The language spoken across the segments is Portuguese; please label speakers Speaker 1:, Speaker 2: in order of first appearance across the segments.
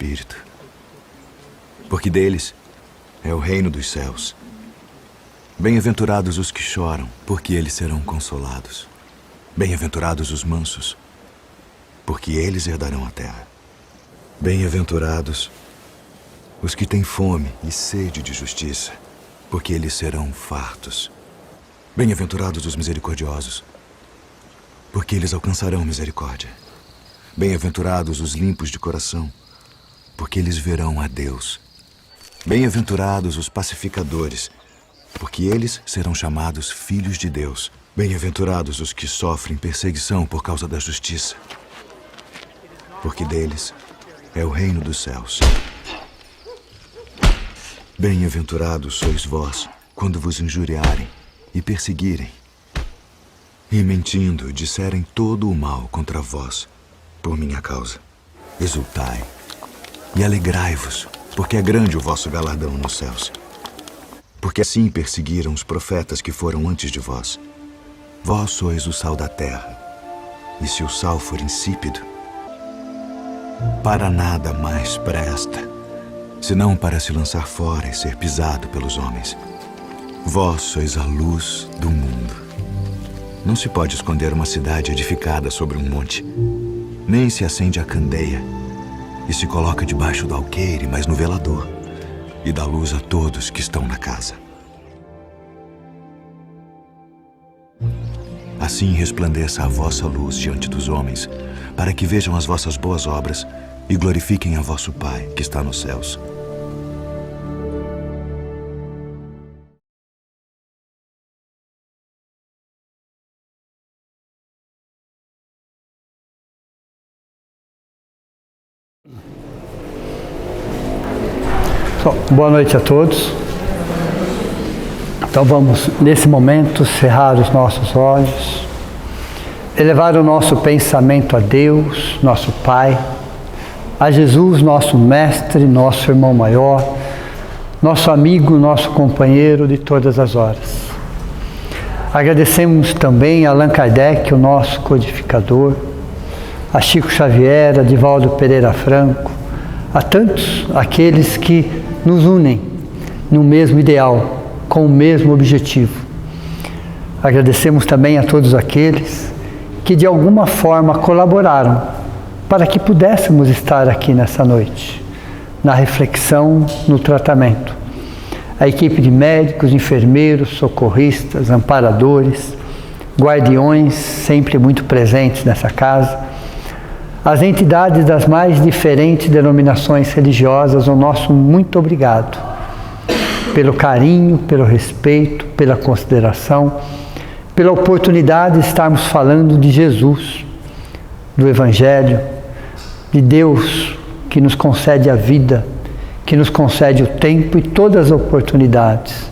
Speaker 1: Espírito, porque deles é o reino dos céus. Bem-aventurados os que choram, porque eles serão consolados. Bem-aventurados os mansos, porque eles herdarão a terra. Bem-aventurados os que têm fome e sede de justiça, porque eles serão fartos. Bem-aventurados os misericordiosos, porque eles alcançarão misericórdia. Bem-aventurados os limpos de coração, porque eles verão a Deus. Bem-aventurados os pacificadores, porque eles serão chamados filhos de Deus. Bem-aventurados os que sofrem perseguição por causa da justiça, porque deles é o reino dos céus. Bem-aventurados sois vós, quando vos injuriarem e perseguirem, e mentindo disserem todo o mal contra vós, por minha causa. Exultai e alegrai-vos, porque é grande o vosso galardão nos céus. Porque assim perseguiram os profetas que foram antes de vós. Vós sois o sal da terra, e se o sal for insípido, para nada mais presta, senão para se lançar fora e ser pisado pelos homens. Vós sois a luz do mundo. Não se pode esconder uma cidade edificada sobre um monte, nem se acende a candeia e se coloca debaixo do alqueire, mas no velador, e dá luz a todos que estão na casa. Assim resplandeça a vossa luz diante dos homens, para que vejam as vossas boas obras e glorifiquem a vosso Pai que está nos céus.
Speaker 2: Boa noite a todos. Então vamos, nesse momento, cerrar os nossos olhos, elevar o nosso pensamento a Deus, nosso Pai, a Jesus, nosso Mestre, nosso Irmão Maior, nosso amigo, nosso companheiro de todas as horas. Agradecemos também a Allan Kardec, o nosso codificador, a Chico Xavier, a Divaldo Pereira Franco, a tantos aqueles que nos unem no mesmo ideal, com o mesmo objetivo. Agradecemos também a todos aqueles que de alguma forma colaboraram para que pudéssemos estar aqui nessa noite, na reflexão, no tratamento. A equipe de médicos, enfermeiros, socorristas, amparadores, guardiões, sempre muito presentes nessa casa, as entidades das mais diferentes denominações religiosas, o nosso muito obrigado pelo carinho, pelo respeito, pela consideração, pela oportunidade de estarmos falando de Jesus, do Evangelho, de Deus que nos concede a vida, que nos concede o tempo e todas as oportunidades.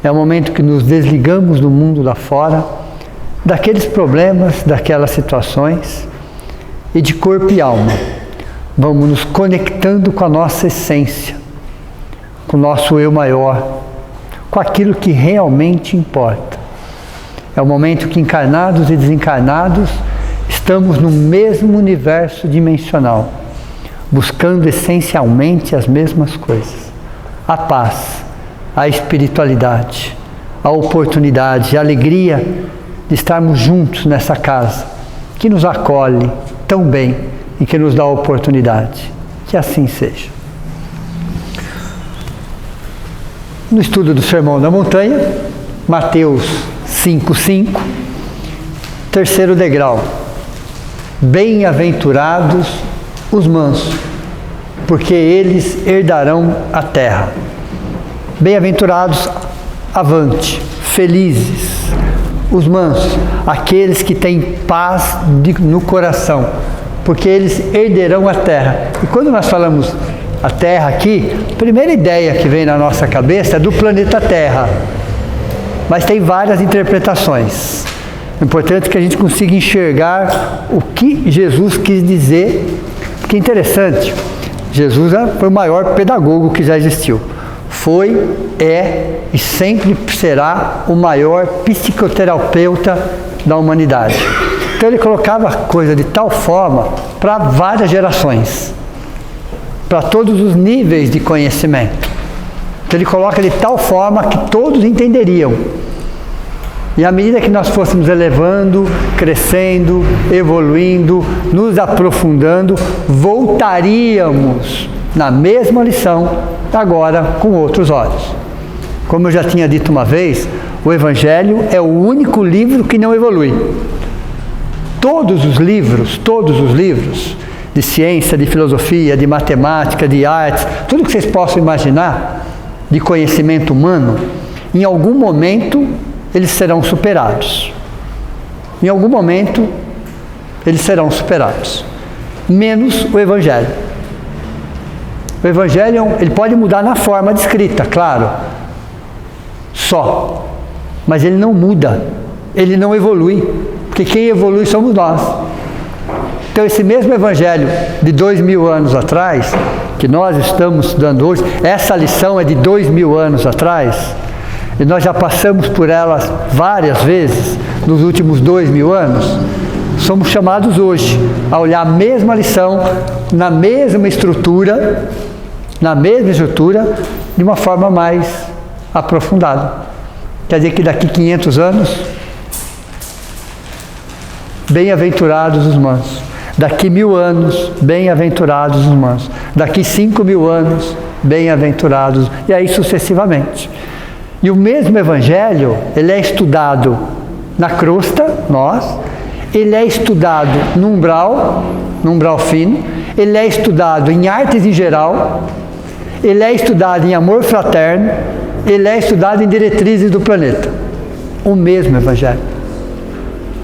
Speaker 2: É o momento que nos desligamos do mundo lá fora, daqueles problemas, daquelas situações, e de corpo e alma, vamos nos conectando com a nossa essência, com o nosso eu maior, com aquilo que realmente importa. É o momento que encarnados e desencarnados estamos no mesmo universo dimensional, buscando essencialmente as mesmas coisas: a paz, a espiritualidade, a oportunidade, a alegria de estarmos juntos nessa casa, que nos acolhe tão bem e que nos dá a oportunidade. Que assim seja. No estudo do Sermão da Montanha, Mateus 5:5, terceiro degrau: bem-aventurados os mansos, porque eles herdarão a terra. Bem-aventurados, avante, felizes, os mansos, aqueles que têm paz no coração, porque eles herderão a terra. E quando nós falamos a terra aqui, a primeira ideia que vem na nossa cabeça é do planeta Terra, mas tem várias interpretações. O importante é que a gente consiga enxergar o que Jesus quis dizer, porque é interessante, Jesus foi o maior pedagogo que já existiu. Foi, é e sempre será o maior psicoterapeuta da humanidade. Então ele colocava a coisa de tal forma para várias gerações. para todos os níveis de conhecimento. Então ele coloca de tal forma que todos entenderiam. E à medida que nós fôssemos elevando, crescendo, evoluindo, nos aprofundando, voltaríamos na mesma lição, agora com outros olhos. Como eu já tinha dito uma vez, o Evangelho é o único livro que não evolui. Todos os livros de ciência, de filosofia, de matemática, de artes, tudo que vocês possam imaginar de conhecimento humano, em algum momento eles serão superados. Em algum momento eles serão superados. Menos o Evangelho. O Evangelho, ele pode mudar na forma de escrita, claro. Só. Mas ele não muda. Ele não evolui. Porque quem evolui somos nós. Então esse mesmo Evangelho de 2000 anos atrás, que nós estamos estudando hoje, essa lição é de 2000 anos atrás, e nós já passamos por elas várias vezes nos últimos 2000 anos, somos chamados hoje a olhar a mesma lição, na mesma estrutura, de uma forma mais aprofundada. Quer dizer que daqui 500 anos, bem-aventurados os mansos. Daqui 1000 anos, bem-aventurados os mansos. Daqui 5000 anos, bem-aventurados, e aí sucessivamente. E o mesmo Evangelho, ele é estudado na crosta, nós, ele é estudado no umbral fino, ele é estudado em artes em geral, ele é estudado em amor fraterno, ele é estudado em diretrizes do planeta. O mesmo Evangelho.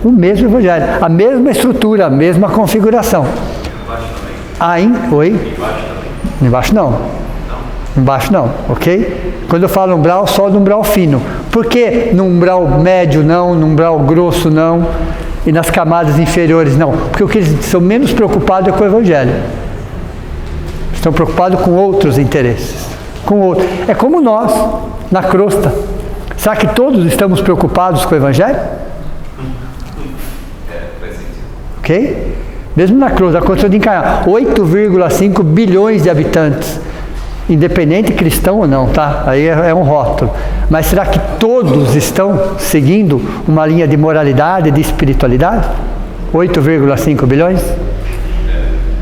Speaker 2: O mesmo Evangelho, a mesma estrutura, a mesma configuração. Oi? Embaixo não. Embaixo não, ok? Quando eu falo umbral, só do umbral fino. Por que no umbral médio não, no umbral grosso não, e nas camadas inferiores não? Porque o que eles são menos preocupados é com o Evangelho. Estão preocupados com outros interesses. É como nós, na crosta. Será que todos estamos preocupados com o Evangelho? Ok? Mesmo na crosta, a condição de encarnar 8,5 bilhões de habitantes, independente cristão ou não, tá? Aí é um rótulo. Mas será que todos estão seguindo uma linha de moralidade, de espiritualidade? 8,5 bilhões?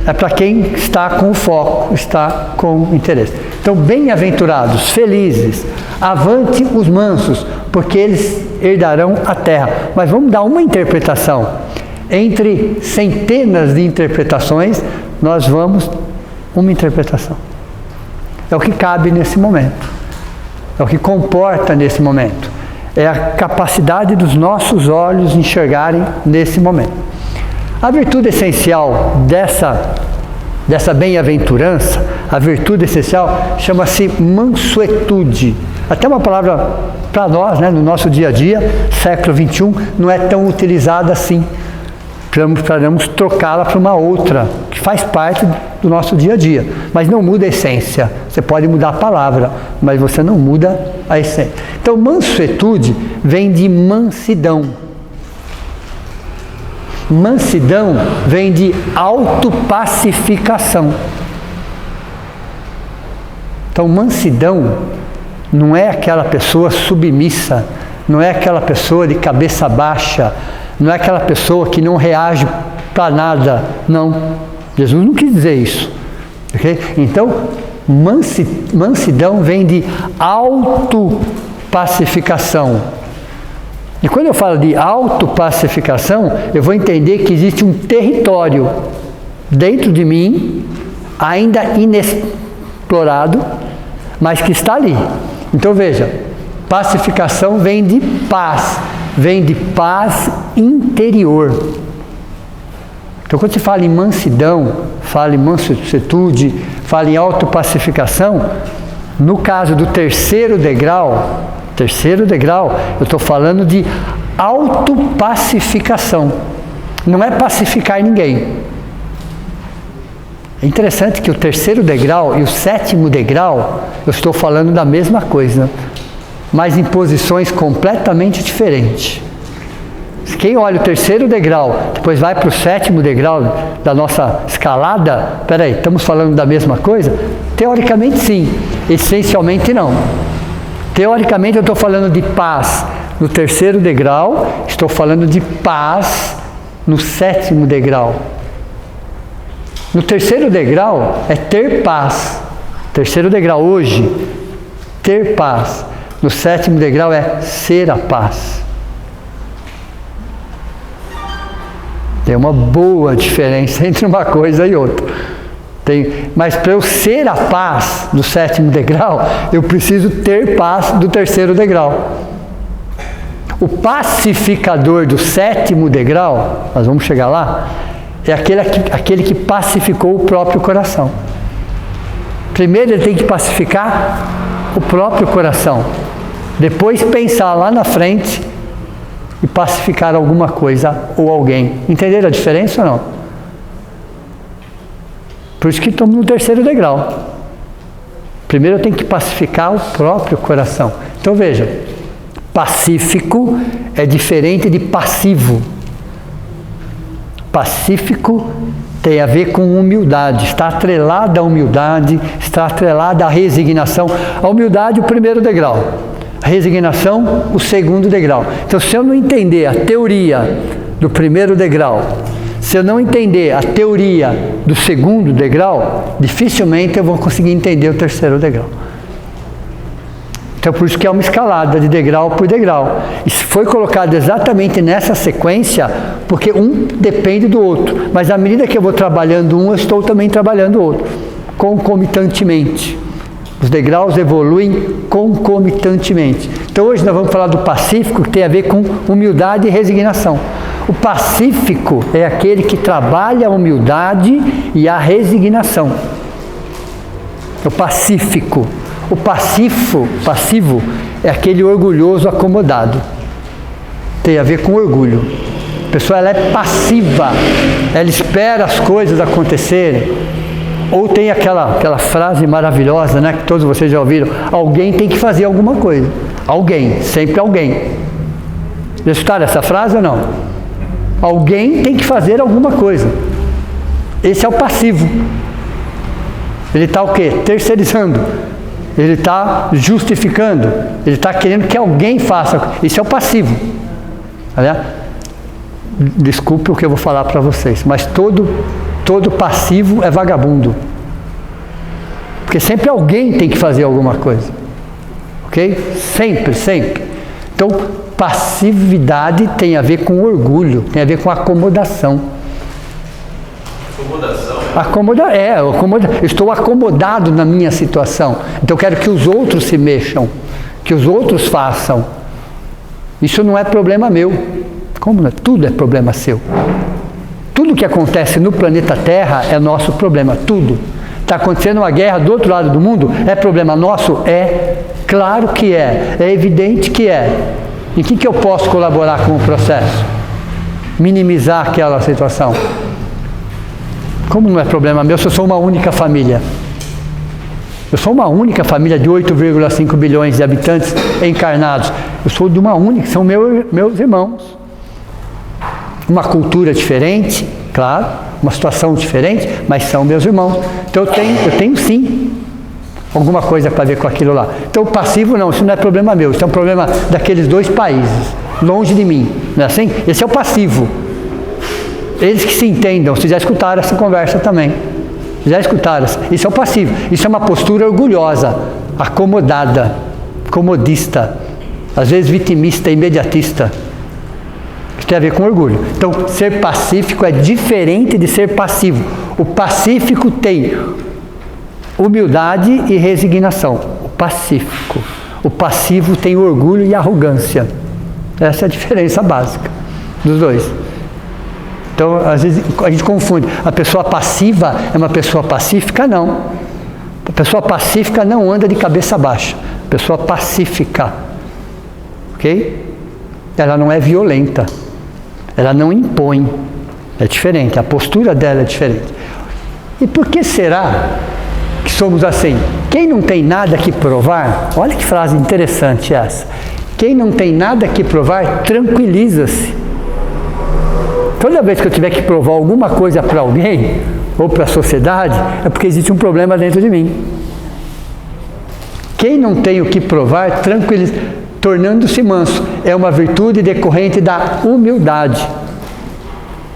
Speaker 2: É para quem está com foco, está com interesse. Então, bem-aventurados, felizes, avante os mansos, porque eles herdarão a terra. Mas vamos dar uma interpretação. Entre centenas de interpretações, nós vamos uma interpretação. É o que cabe nesse momento. É o que comporta nesse momento. É a capacidade dos nossos olhos enxergarem nesse momento. A virtude essencial dessa bem-aventurança, a virtude essencial, chama-se mansuetude. Até uma palavra para nós, né, no nosso dia a dia, século XXI, não é tão utilizada assim. Precisamos trocá-la para uma outra, que faz parte do nosso dia a dia, mas não muda a essência. Você pode mudar a palavra, mas você não muda a essência. Então, mansuetude vem de mansidão. Mansidão vem de autopacificação. Então, mansidão não é aquela pessoa submissa, não é aquela pessoa de cabeça baixa, não é aquela pessoa que não reage para nada, não. Jesus não quis dizer isso. Okay? Então, mansidão vem de autopacificação. E quando eu falo de autopacificação, eu vou entender que existe um território dentro de mim, ainda inexplorado, mas que está ali. Então veja, pacificação vem de paz interior. Então quando se fala em mansidão, fala em mansuetude, fala em autopacificação, no caso do terceiro degrau, eu estou falando de autopacificação. Não é pacificar ninguém. É interessante que o terceiro degrau e o sétimo degrau, eu estou falando da mesma coisa, mas em posições completamente diferentes. quem olha o terceiro degrau, depois vai para o sétimo degrau da nossa escalada, peraí, estamos falando da mesma coisa? Teoricamente sim, essencialmente não. Teoricamente eu estou falando de paz no terceiro degrau, estou falando de paz no sétimo degrau. No terceiro degrau é ter paz. Terceiro degrau hoje, ter paz. No sétimo degrau é ser a paz. Tem uma boa diferença entre uma coisa e outra. Mas para eu ser a paz do sétimo degrau, eu preciso ter paz do terceiro degrau. O pacificador do sétimo degrau, nós vamos chegar lá, é aquele que pacificou o próprio coração. Primeiro ele tem que pacificar o próprio coração. Depois pensar lá na frente e pacificar alguma coisa ou alguém. Entenderam a diferença ou não? Por isso que estamos no terceiro degrau. Primeiro eu tenho que pacificar o próprio coração. Então veja, pacífico é diferente de passivo. Pacífico tem a ver com humildade, está atrelada à humildade, está atrelada à resignação. A humildade, o primeiro degrau. A resignação, o segundo degrau. Então, se eu não entender a teoria do primeiro degrau, se eu não entender a teoria do segundo degrau, dificilmente eu vou conseguir entender o terceiro degrau. Então, por isso que é uma escalada de degrau por degrau. Isso foi colocado exatamente nessa sequência, porque um depende do outro. Mas à medida que eu vou trabalhando um, eu estou também trabalhando o outro, concomitantemente. Os degraus evoluem concomitantemente. Então hoje nós vamos falar do pacífico, que tem a ver com humildade e resignação. O pacífico é aquele que trabalha a humildade e a resignação. O pacífico. O passivo é aquele orgulhoso acomodado. Tem a ver com orgulho. A pessoa ela é passiva, ela espera as coisas acontecerem. Ou tem aquela frase maravilhosa, né, que todos vocês já ouviram: alguém tem que fazer alguma coisa. Alguém, sempre alguém. Já escutaram essa frase ou não? Alguém tem que fazer alguma coisa. Esse é o passivo. Ele está o quê? Terceirizando. Ele está justificando. Ele está querendo que alguém faça. Isso é o passivo. Desculpe o que eu vou falar para vocês, mas todo passivo é vagabundo. Porque sempre alguém tem que fazer alguma coisa. Ok? Sempre, sempre. Então, passividade tem a ver com orgulho, tem a ver com acomodação. Acomodação? Eu estou acomodado na minha situação. Então eu quero que os outros se mexam, que os outros façam. Isso não é problema meu. Como não? Tudo é problema seu. Tudo que acontece no planeta Terra é nosso problema, tudo. Está acontecendo uma guerra do outro lado do mundo, é problema nosso? É, claro que é evidente que é. Em que eu posso colaborar com o processo? Minimizar aquela situação. Como não é problema meu se eu sou uma única família? Eu sou uma única família de 8,5 bilhões de habitantes encarnados. Eu sou de uma única, são meus irmãos. Uma cultura diferente, claro, uma situação diferente, mas são meus irmãos. Então eu tenho sim alguma coisa para ver com aquilo lá. Então o passivo não, isso não é problema meu, isso é um problema daqueles dois países, longe de mim, não é assim? Esse é o passivo. Eles que se entendam, vocês já escutaram essa conversa também. Já escutaram? Isso é o passivo. Isso é uma postura orgulhosa, acomodada, comodista, às vezes vitimista, imediatista. Isso tem a ver com orgulho. Então, ser pacífico é diferente de ser passivo. O pacífico tem humildade e resignação. O pacífico. O passivo tem orgulho e arrogância. Essa é a diferença básica dos dois. Então, às vezes, a gente confunde. A pessoa passiva é uma pessoa pacífica? Não. A pessoa pacífica não anda de cabeça baixa. A pessoa pacífica. Ok? Ela não é violenta. Ela não impõe. É diferente. A postura dela é diferente. E por que será que somos assim? Quem não tem nada que provar, olha que frase interessante essa. Quem não tem nada que provar, tranquiliza-se. toda vez que eu tiver que provar alguma coisa para alguém, ou para a sociedade, é porque existe um problema dentro de mim. Quem não tem o que provar, tornando-se manso, é uma virtude decorrente da humildade.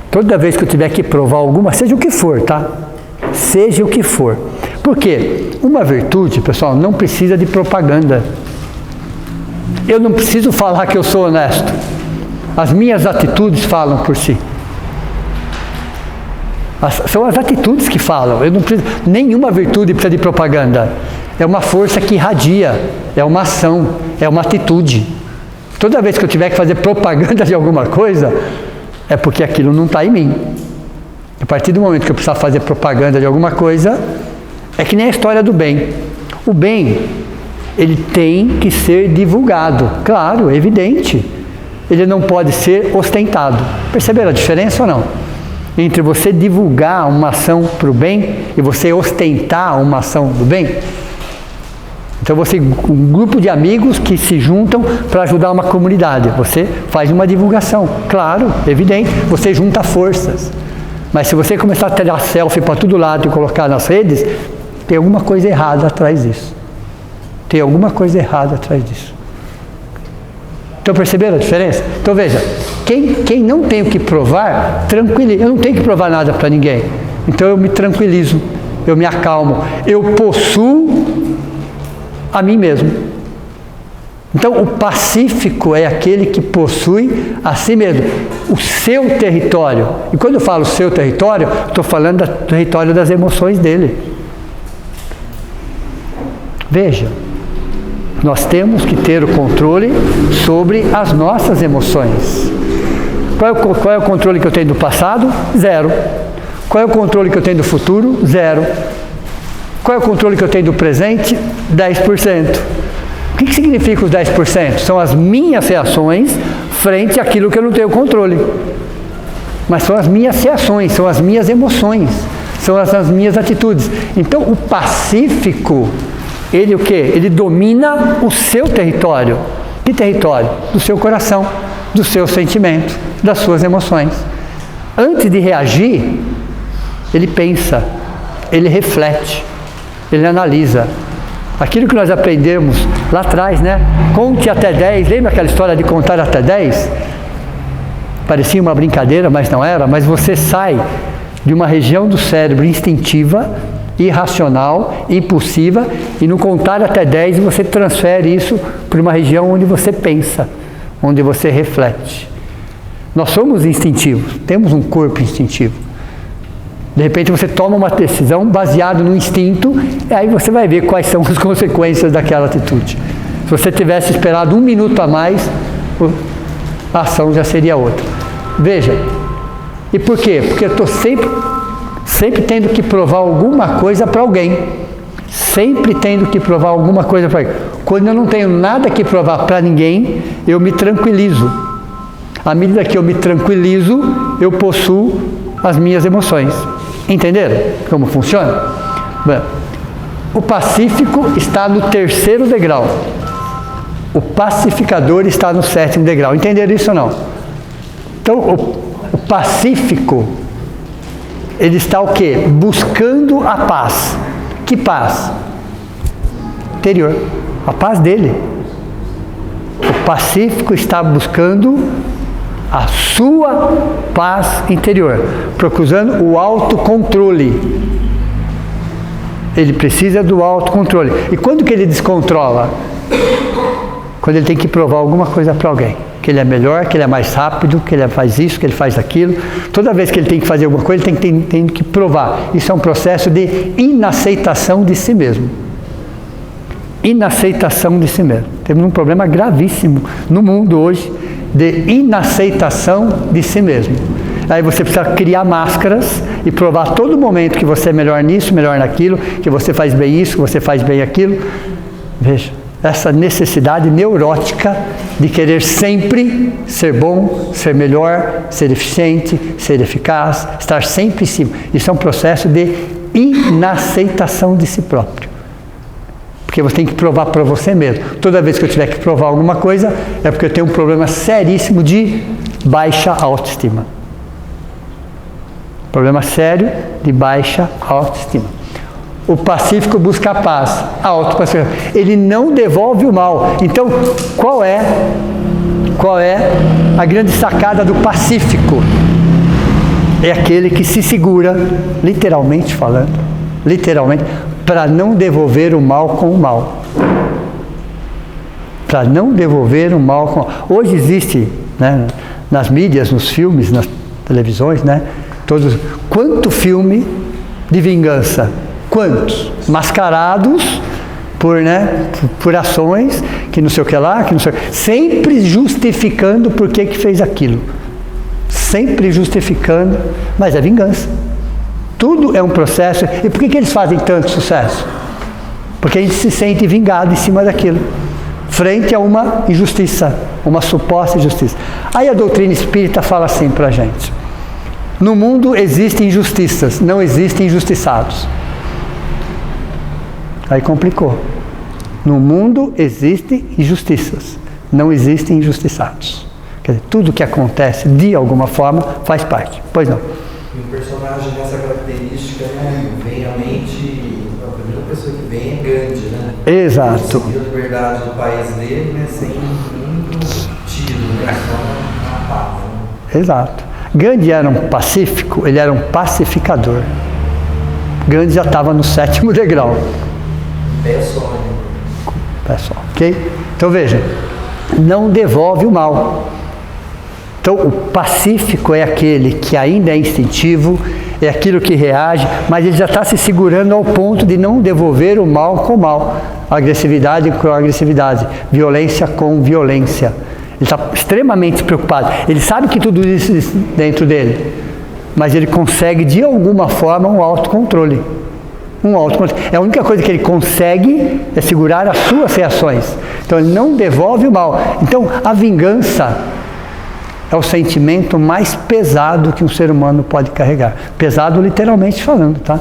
Speaker 2: Toda vez que eu tiver que provar alguma, seja o que for, tá? Seja o que for. Por quê? Uma virtude, pessoal, não precisa de propaganda. Eu não preciso falar que eu sou honesto. As minhas atitudes falam por si. São as atitudes que falam. Eu não preciso, nenhuma virtude precisa de propaganda. É uma força que irradia, é uma ação, é uma atitude. Toda vez que eu tiver que fazer propaganda de alguma coisa, é porque aquilo não está em mim. A partir do momento que eu precisar fazer propaganda de alguma coisa, é que nem a história do bem. O bem, ele tem que ser divulgado, claro, evidente. Ele não pode ser ostentado. Perceberam a diferença ou não? Entre você divulgar uma ação para o bem e você ostentar uma ação do bem. Então um grupo de amigos que se juntam para ajudar uma comunidade. Você faz uma divulgação, claro, evidente, você junta forças. Mas se você começar a tirar selfie para todo lado e colocar nas redes, tem alguma coisa errada atrás disso. Tem alguma coisa errada atrás disso. Então perceberam a diferença? Então veja, quem não tem o que provar, tranquiliza. Eu não tenho que provar nada para ninguém. Então eu me tranquilizo, eu me acalmo, eu possuo a mim mesmo. Então o pacífico é aquele que possui a si mesmo, o seu território. E quando eu falo seu território, estou falando do território das emoções dele. Veja, nós temos que ter o controle sobre as nossas emoções. Qual é o controle que eu tenho do passado? Zero. Qual é o controle que eu tenho do futuro? Zero. Qual é o controle que eu tenho do presente? 10%. O que significa os 10%? São as minhas reações frente àquilo que eu não tenho controle. Mas são as minhas reações, são as minhas emoções, são as minhas atitudes. Então o pacífico, ele o quê? Ele domina o seu território. Que território? Do seu coração, do seu sentimento, das suas emoções. Antes de reagir, ele pensa, ele reflete, ele analisa. Aquilo que nós aprendemos lá atrás, né? Conte até 10. Lembra aquela história de contar até 10? Parecia uma brincadeira, mas não era. Mas você sai de uma região do cérebro instintiva, irracional, impulsiva, e no contar até 10 você transfere isso para uma região onde você pensa, onde você reflete. Nós somos instintivos, temos um corpo instintivo. De repente você toma uma decisão baseada no instinto, e aí você vai ver quais são as consequências daquela atitude. Se você tivesse esperado 1 minuto a mais, a ação já seria outra. Veja, e por quê? Porque eu estou sempre tendo que provar alguma coisa para alguém. Sempre tendo que provar alguma coisa para alguém. Quando eu não tenho nada que provar para ninguém, eu me tranquilizo. À medida que eu me tranquilizo, eu possuo as minhas emoções. Entenderam como funciona? Bem, o pacífico está no 3º degrau. O pacificador está no 7º degrau. Entenderam isso ou não? Então, o pacífico, ele está o quê? Buscando a paz. Que paz? Interior. A paz dele. O pacífico está buscando a sua paz interior, procurando o autocontrole. Ele precisa do autocontrole. E quando que ele descontrola? Quando ele tem que provar alguma coisa para alguém. Que ele é melhor, que ele é mais rápido, que ele faz isso, que ele faz aquilo. Toda vez que ele tem que fazer alguma coisa, ele tem que provar. Isso é um processo de inaceitação de si mesmo. Inaceitação de si mesmo. Temos um problema gravíssimo no mundo hoje de inaceitação de si mesmo. Aí você precisa criar máscaras e provar a todo momento que você é melhor nisso, melhor naquilo, que você faz bem isso, que você faz bem aquilo. Veja, essa necessidade neurótica de querer sempre ser bom, ser melhor, ser eficiente, ser eficaz, estar sempre em cima. Isso é um processo de inaceitação de si próprio. Porque você tem que provar para você mesmo. Toda vez que eu tiver que provar alguma coisa, é porque eu tenho um problema seríssimo de baixa autoestima. Problema sério de baixa autoestima. O pacífico busca a paz, a autopacificação. Ele não devolve o mal. Então, qual é a grande sacada do pacífico? É aquele que se segura, literalmente falando, para não devolver o mal com o mal. Para não devolver o mal com o mal. Hoje existe, né, nas mídias, nos filmes, nas televisões, né, quanto filme de vingança? Quantos? Mascarados por ações que não sei o que lá, sempre justificando por que fez aquilo. Sempre justificando, mas é vingança. Tudo é um processo. E por que eles fazem tanto sucesso? Porque a gente se sente vingado em cima daquilo, frente a uma injustiça, uma suposta injustiça. Aí a doutrina espírita fala assim para a gente: no mundo existem injustiças, não existem injustiçados. Aí complicou. No mundo existem injustiças, não existem injustiçados. Quer dizer, tudo que acontece de alguma forma faz parte. Pois não.
Speaker 3: E um personagem dessa característica, né, vem à mente, a primeira pessoa que vem é Gandhi, né?
Speaker 2: Exato.
Speaker 3: Ele conseguiu a liberdade do país dele, né, sem nenhum tiro, né, só uma paz. Né?
Speaker 2: Exato. Gandhi era um pacífico, ele era um pacificador. Gandhi já estava no 7º degrau.
Speaker 3: Pé só, né?
Speaker 2: Pé só, ok? Então veja, não devolve o mal. Então o pacífico é aquele que ainda é instintivo, é aquilo que reage, mas ele já está se segurando ao ponto de não devolver o mal com o mal, agressividade com agressividade, violência com violência. Ele está extremamente preocupado. Ele sabe que tudo isso dentro dele, mas ele consegue de alguma forma um autocontrole. É a única coisa que ele consegue é segurar as suas reações. Então ele não devolve o mal. Então a vingança é o sentimento mais pesado que um ser humano pode carregar. Pesado literalmente falando, tá?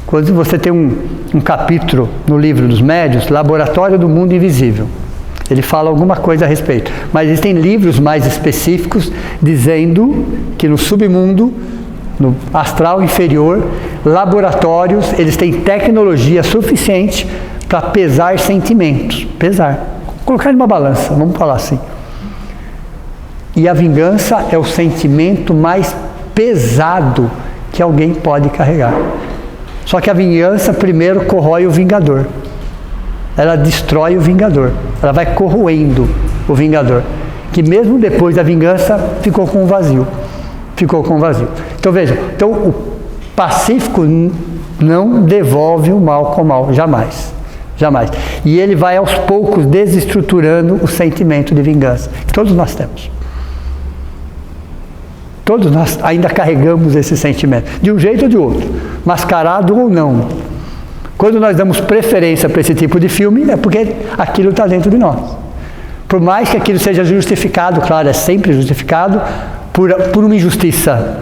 Speaker 2: Quando você tem um capítulo no livro dos médiuns, Laboratório do Mundo Invisível, ele fala alguma coisa a respeito. Mas existem livros mais específicos dizendo que no submundo, no astral inferior, laboratórios, eles têm tecnologia suficiente para pesar sentimentos. Pesar. Colocar numa balança, vamos falar assim. E a vingança é o sentimento mais pesado que alguém pode carregar. Só que a vingança primeiro corrói o vingador. Ela destrói o vingador. Ela vai corroendo o vingador. Que mesmo depois da vingança ficou com um vazio. Então veja, o pacífico não devolve o mal com o mal, jamais. E ele vai aos poucos desestruturando o sentimento de vingança, que todos nós temos. Todos nós ainda carregamos esse sentimento, de um jeito ou de outro, mascarado ou não. Quando nós damos preferência para esse tipo de filme, é porque aquilo está dentro de nós. Por mais que aquilo seja justificado, claro, é sempre justificado, por uma injustiça.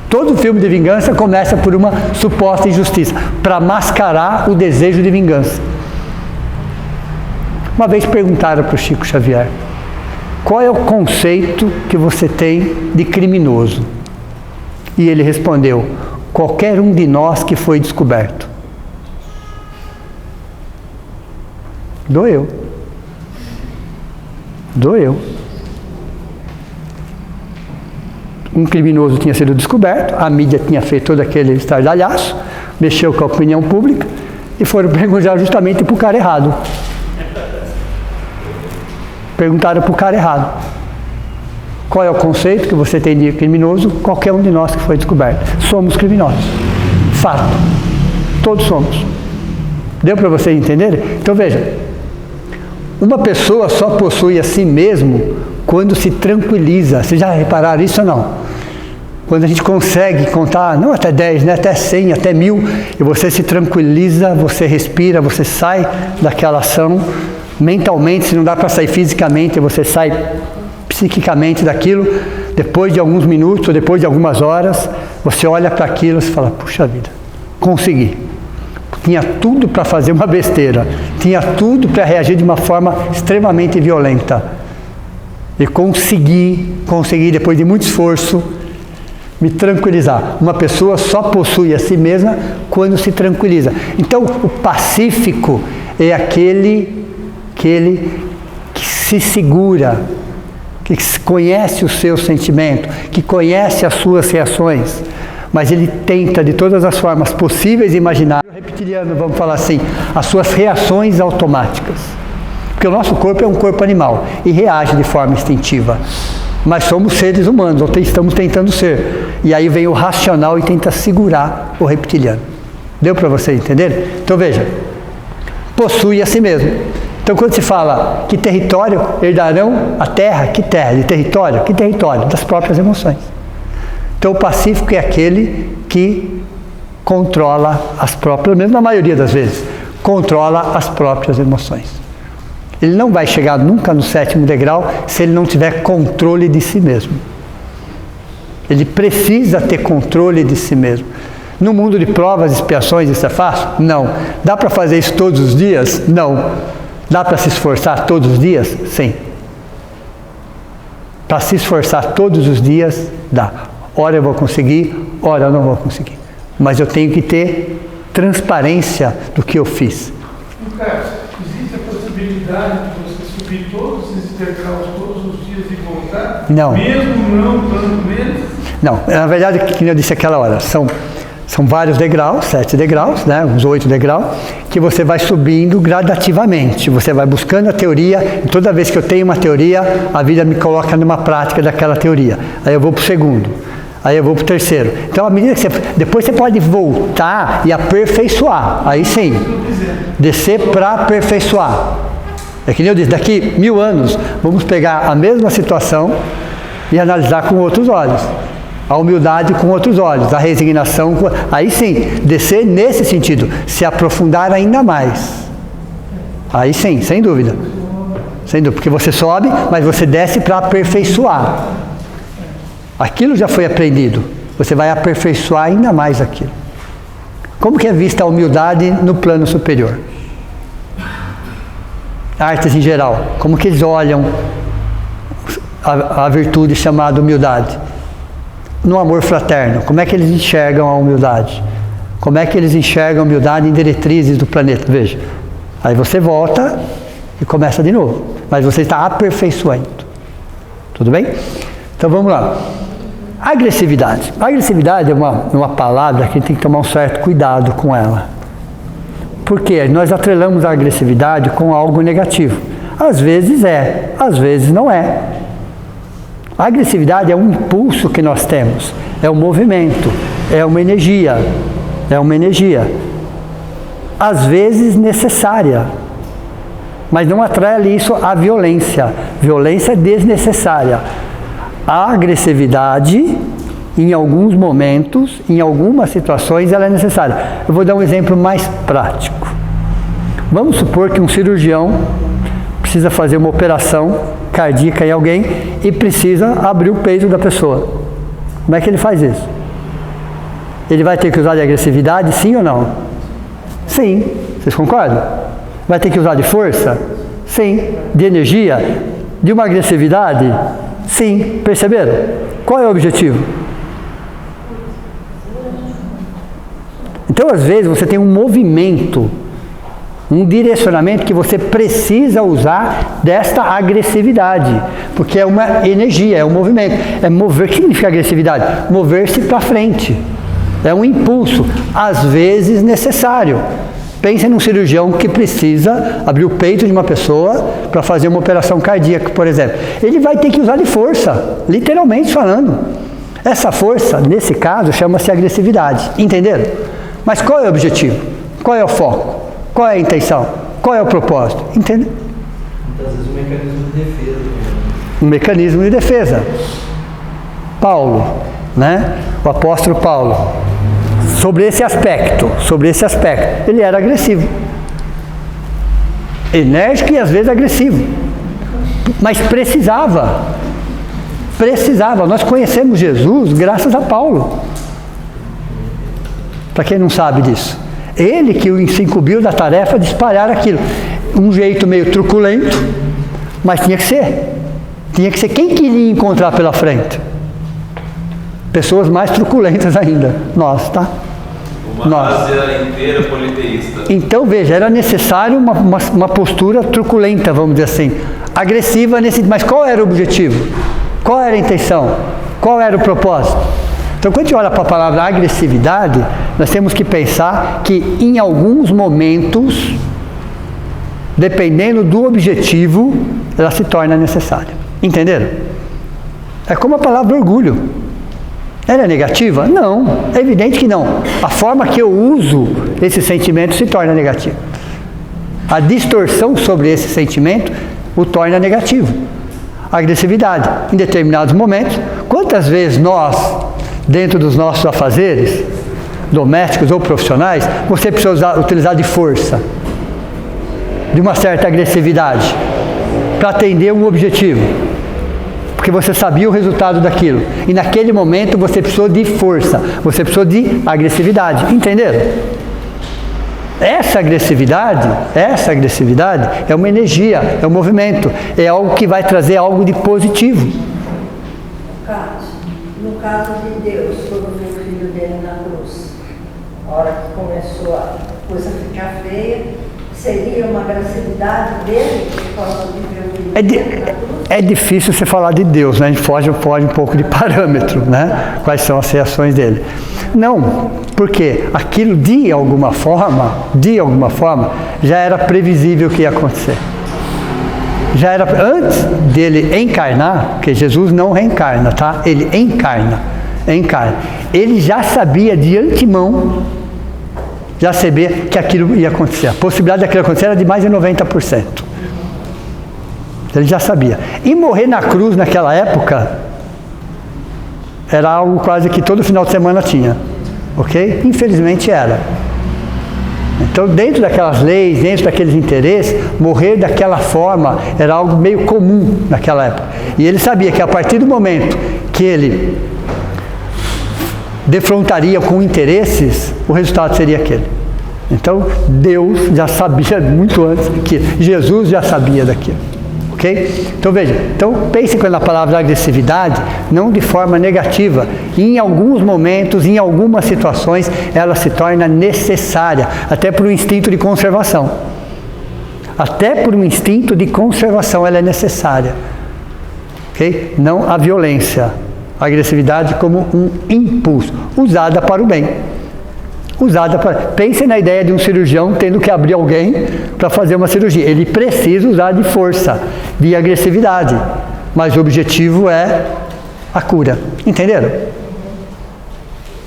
Speaker 2: Todo filme de vingança começa por uma suposta injustiça, para mascarar o desejo de vingança. Uma vez perguntaram para o Chico Xavier: qual é o conceito que você tem de criminoso? E ele respondeu: qualquer um de nós que foi descoberto. Doeu. Um criminoso tinha sido descoberto, a mídia tinha feito todo aquele estardalhaço, mexeu com a opinião pública e foram perguntar justamente para o cara errado. Perguntaram para o cara errado: qual é o conceito que você tem de criminoso? Qualquer um de nós que foi descoberto. Somos criminosos. Fato. Todos somos. Deu para vocês entenderem? Então veja, uma pessoa só possui a si mesmo quando se tranquiliza. Vocês já repararam isso ou não? Quando a gente consegue contar, não até 10, né, até 100, até 1000, e você se tranquiliza, você respira, você sai daquela ação mentalmente, se não dá para sair fisicamente, você sai psiquicamente daquilo, depois de alguns minutos, ou depois de algumas horas, você olha para aquilo e fala: puxa vida, consegui. Tinha tudo para fazer uma besteira, tinha tudo para reagir de uma forma extremamente violenta. E consegui, depois de muito esforço, Me tranquilizar. Uma pessoa só possui a si mesma quando se tranquiliza. Então, o pacífico é aquele que se segura, que conhece o seu sentimento, que conhece as suas reações, mas ele tenta de todas as formas possíveis e imagináveis, reptiliano, vamos falar assim, as suas reações automáticas. Porque o nosso corpo é um corpo animal e reage de forma instintiva. Mas somos seres humanos, ou estamos tentando ser. E aí vem o racional e tenta segurar o reptiliano. Deu para você entender? Então veja, possui a si mesmo. Então quando se fala que território herdarão a terra, que terra? De território? Que território? Das próprias emoções. Então o pacífico é aquele que controla as próprias, pelo menos na maioria das vezes, controla as próprias emoções. Ele não vai chegar nunca no 7º degrau se ele não tiver controle de si mesmo. Ele precisa ter controle de si mesmo. No mundo de provas e expiações isso é fácil? Não. Dá para fazer isso todos os dias? Não. Dá para se esforçar todos os dias? Sim. Para se esforçar todos os dias, dá. Ora eu vou conseguir, ora eu não vou conseguir. Mas eu tenho que ter transparência do que eu fiz.
Speaker 4: Carlos, existe a possibilidade de você subir todos esses degraus todos os dias e voltar?
Speaker 2: Não.
Speaker 4: Mesmo não dando menos?
Speaker 2: Não, na verdade, como eu disse aquela hora, são vários degraus, 7 degraus, né, uns 8 degraus, que você vai subindo gradativamente. Você vai buscando a teoria, e toda vez que eu tenho uma teoria, a vida me coloca numa prática daquela teoria. Aí eu vou para o segundo, aí eu vou para o terceiro. Então, à medida que depois você pode voltar e aperfeiçoar. Aí sim, descer para aperfeiçoar. É que nem eu disse, daqui 1000 anos, vamos pegar a mesma situação e analisar com outros olhos. A humildade com outros olhos, a resignação, aí sim, descer nesse sentido, se aprofundar ainda mais. Aí sim, sem dúvida. Sem dúvida, porque você sobe, mas você desce para aperfeiçoar. Aquilo já foi aprendido, você vai aperfeiçoar ainda mais aquilo. Como que é vista a humildade no plano superior? Artes em geral, como que eles olham a virtude chamada humildade? No amor fraterno, como é que eles enxergam a humildade? Como é que eles enxergam a humildade em diretrizes do planeta? Veja, aí você volta e começa de novo, mas você está aperfeiçoando. Tudo bem? Então vamos lá. Agressividade. A agressividade é uma palavra que a gente tem que tomar um certo cuidado com ela. Por quê? Nós atrelamos a agressividade com algo negativo. Às vezes é, às vezes não é. A agressividade é um impulso que nós temos, é um movimento, é uma energia, às vezes necessária, mas não atrele isso à violência. Violência é desnecessária. A agressividade, em alguns momentos, em algumas situações, ela é necessária. Eu vou dar um exemplo mais prático. Vamos supor que um cirurgião precisa fazer uma operação cardíaca em alguém e precisa abrir o peito da pessoa. Como é que ele faz isso? Ele vai ter que usar de agressividade, sim ou não? Sim. Vocês concordam? Vai ter que usar de força? Sim. De energia? De uma agressividade? Sim. Perceberam? Qual é o objetivo? Então, às vezes, você tem um movimento, um direcionamento que você precisa usar desta agressividade, porque é uma energia, é um movimento, é mover. O que significa agressividade? Mover-se para frente, é um impulso, às vezes necessário. Pense num cirurgião que precisa abrir o peito de uma pessoa para fazer uma operação cardíaca, por exemplo. Ele vai ter que usar de força, literalmente falando. Essa força, nesse caso, chama-se agressividade, entenderam? Mas qual é o objetivo? Qual é o foco? Qual é a intenção? Qual é o propósito? Entende?
Speaker 3: Muitas vezes um mecanismo de defesa.
Speaker 2: Um mecanismo de defesa. Paulo, né? O apóstolo Paulo, sobre esse aspecto, ele era agressivo. Enérgico e às vezes agressivo. Mas precisava. Nós conhecemos Jesus graças a Paulo. Para quem não sabe disso. Ele que se incumbiu da tarefa de espalhar aquilo. Um jeito meio truculento, mas tinha que ser. Tinha que ser quem queria encontrar pela frente. Pessoas mais truculentas ainda. Nós, tá?
Speaker 5: Uma Ásia inteira politeísta.
Speaker 2: Então, veja, era necessário uma postura truculenta, vamos dizer assim, agressiva mas qual era o objetivo? Qual era a intenção? Qual era o propósito? Então, quando a gente olha para a palavra agressividade, nós temos que pensar que em alguns momentos, dependendo do objetivo, ela se torna necessária. Entenderam? É como a palavra orgulho. Ela é negativa? Não, é evidente que não. A forma que eu uso esse sentimento se torna negativo. A distorção sobre esse sentimento o torna negativo. A agressividade, em determinados momentos, quantas vezes nós, dentro dos nossos afazeres, domésticos ou profissionais, você precisa utilizar de força, de uma certa agressividade, para atender um objetivo? Porque você sabia o resultado daquilo. E naquele momento você precisou de força, você precisou de agressividade. Entenderam? Essa agressividade é uma energia, é um movimento, é algo que vai trazer algo de positivo.
Speaker 6: No caso de Deus, quando viu o filho dele na cruz, a hora que começou a coisa ficar feia, seria uma agressividade dele por causa de ver o filho dele na cruz?
Speaker 2: É difícil você falar de Deus, né? A gente foge um pouco de parâmetro, né? Quais são as reações dele. Não, porque aquilo de alguma forma, já era previsível que ia acontecer. Já era, antes dele encarnar, porque Jesus não reencarna, tá? Ele encarna. Ele já sabia de antemão, já sabia que aquilo ia acontecer. A possibilidade daquilo acontecer era de mais de 90%. Ele já sabia. E morrer na cruz naquela época era algo quase que todo final de semana tinha. Ok? Infelizmente era. Então, dentro daquelas leis, dentro daqueles interesses, morrer daquela forma era algo meio comum naquela época. E ele sabia que a partir do momento que ele defrontaria com interesses, o resultado seria aquele. Então, Deus já sabia muito antes que Jesus já sabia daquilo. Ok? Então, veja, pense na palavra agressividade, não de forma negativa. Em alguns momentos, em algumas situações, ela se torna necessária, até por um instinto de conservação. Até por um instinto de conservação ela é necessária. Ok? Não a violência. A agressividade como um impulso, usada para o bem. Pense na ideia de um cirurgião tendo que abrir alguém para fazer uma cirurgia. Ele precisa usar de força, de agressividade, mas o objetivo é a cura. Entenderam?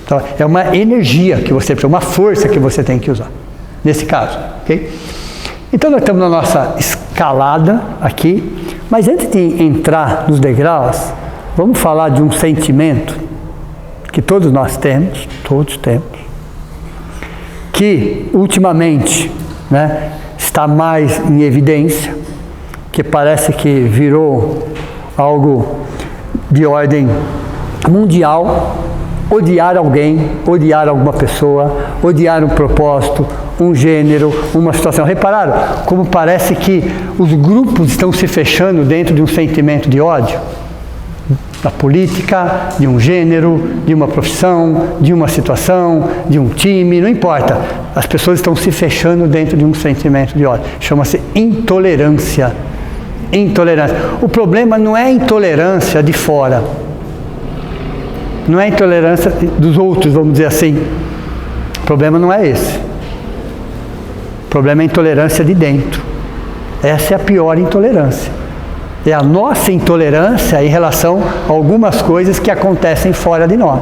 Speaker 2: Então, é uma energia que você precisa, uma força que você tem que usar, nesse caso. Okay? Então, nós estamos na nossa escalada aqui, mas antes de entrar nos degraus, vamos falar de um sentimento que todos nós temos, que ultimamente, né, está mais em evidência, que parece que virou algo de ordem mundial: odiar alguém, odiar alguma pessoa, odiar um propósito, um gênero, uma situação. Repararam como parece que os grupos estão se fechando dentro de um sentimento de ódio? Da política, de um gênero, de uma profissão, de uma situação, de um time, não importa. As pessoas estão se fechando dentro de um sentimento de ódio. Chama-se intolerância. Intolerância. O problema não é a intolerância de fora. Não é a intolerância dos outros, vamos dizer assim. O problema não é esse. O problema é a intolerância de dentro. Essa é a pior intolerância. É a nossa intolerância em relação a algumas coisas que acontecem fora de nós.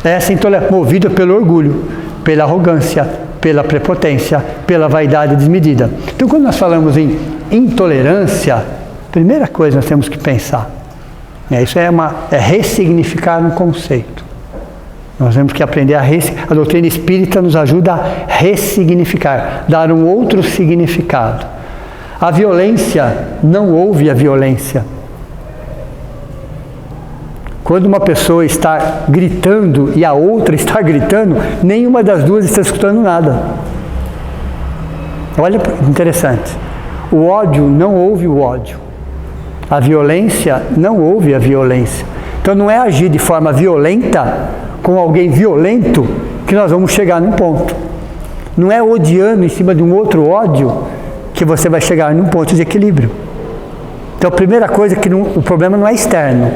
Speaker 2: Essa intolerância, movida pelo orgulho, pela arrogância, pela prepotência, pela vaidade desmedida. Então, quando nós falamos em intolerância, a primeira coisa que nós temos que pensar, isso é ressignificar um conceito. Nós temos que aprender a doutrina espírita nos ajuda a ressignificar, dar um outro significado. A violência, não houve a violência. Quando uma pessoa está gritando e a outra está gritando, nenhuma das duas está escutando nada. Olha, interessante. O ódio, não houve o ódio. A violência, não houve a violência. Então não é agir de forma violenta com alguém violento que nós vamos chegar num ponto. Não é odiando em cima de um outro ódio que você vai chegar num ponto de equilíbrio. Então a primeira coisa é que o problema não é externo.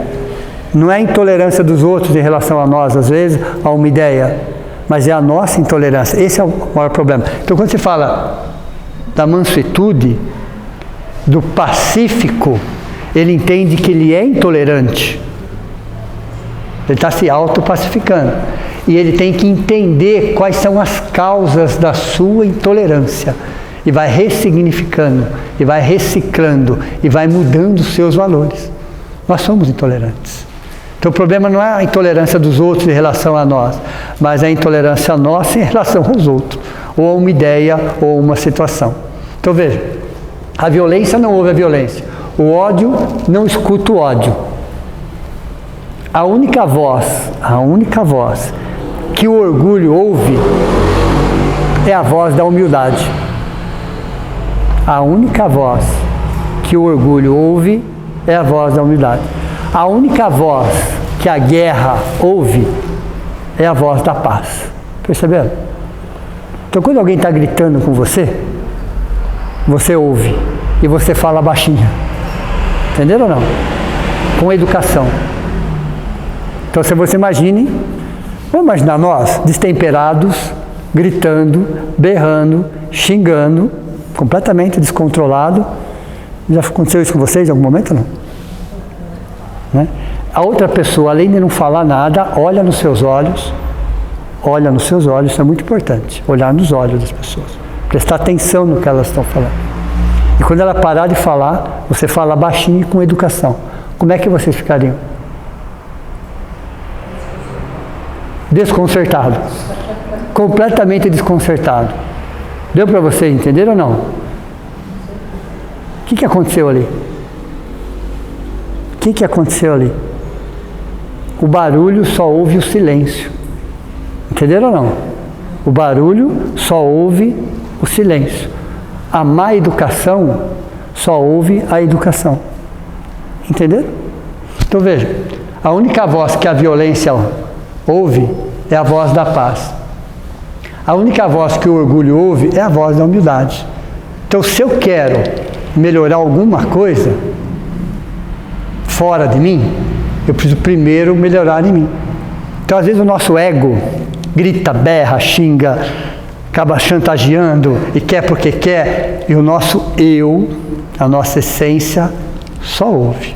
Speaker 2: Não é a intolerância dos outros em relação a nós, às vezes, a uma ideia, mas é a nossa intolerância. Esse é o maior problema. Então quando você fala da mansuetude, do pacífico, ele entende que ele é intolerante. Ele está se autopacificando. E ele tem que entender quais são as causas da sua intolerância. E vai ressignificando, e vai reciclando, e vai mudando os seus valores. Nós somos intolerantes. Então o problema não é a intolerância dos outros em relação a nós, mas a intolerância nossa em relação aos outros, ou a uma ideia, ou a uma situação. Então veja, a violência não ouve a violência, o ódio não escuta o ódio. A única voz que o orgulho ouve é a voz da humildade. A única voz que o orgulho ouve é a voz da humildade. A única voz que a guerra ouve é a voz da paz. Perceberam? Então quando alguém está gritando com você, você ouve e você fala baixinho. Entenderam ou não? Com educação. Então se você imagine, vamos imaginar nós, destemperados, gritando, berrando, xingando, completamente descontrolado. Já aconteceu isso com vocês em algum momento ou não? Né? A outra pessoa, além de não falar nada, olha nos seus olhos, isso é muito importante, olhar nos olhos das pessoas, prestar atenção no que elas estão falando. E quando ela parar de falar, você fala baixinho e com educação. Como é que vocês ficariam? Desconcertado. Completamente desconcertado. Deu para vocês entender ou não? O que aconteceu ali? O que aconteceu ali? O barulho só ouve o silêncio. Entenderam ou não? O barulho só ouve o silêncio. A má educação só ouve a educação. Entenderam? Então veja, a única voz que a violência ouve é a voz da paz. A única voz que o orgulho ouve é a voz da humildade. Então se eu quero melhorar alguma coisa fora de mim, eu preciso primeiro melhorar em mim. Então às vezes o nosso ego grita, berra, xinga, acaba chantageando e quer porque quer, e o nosso eu, a nossa essência, só ouve.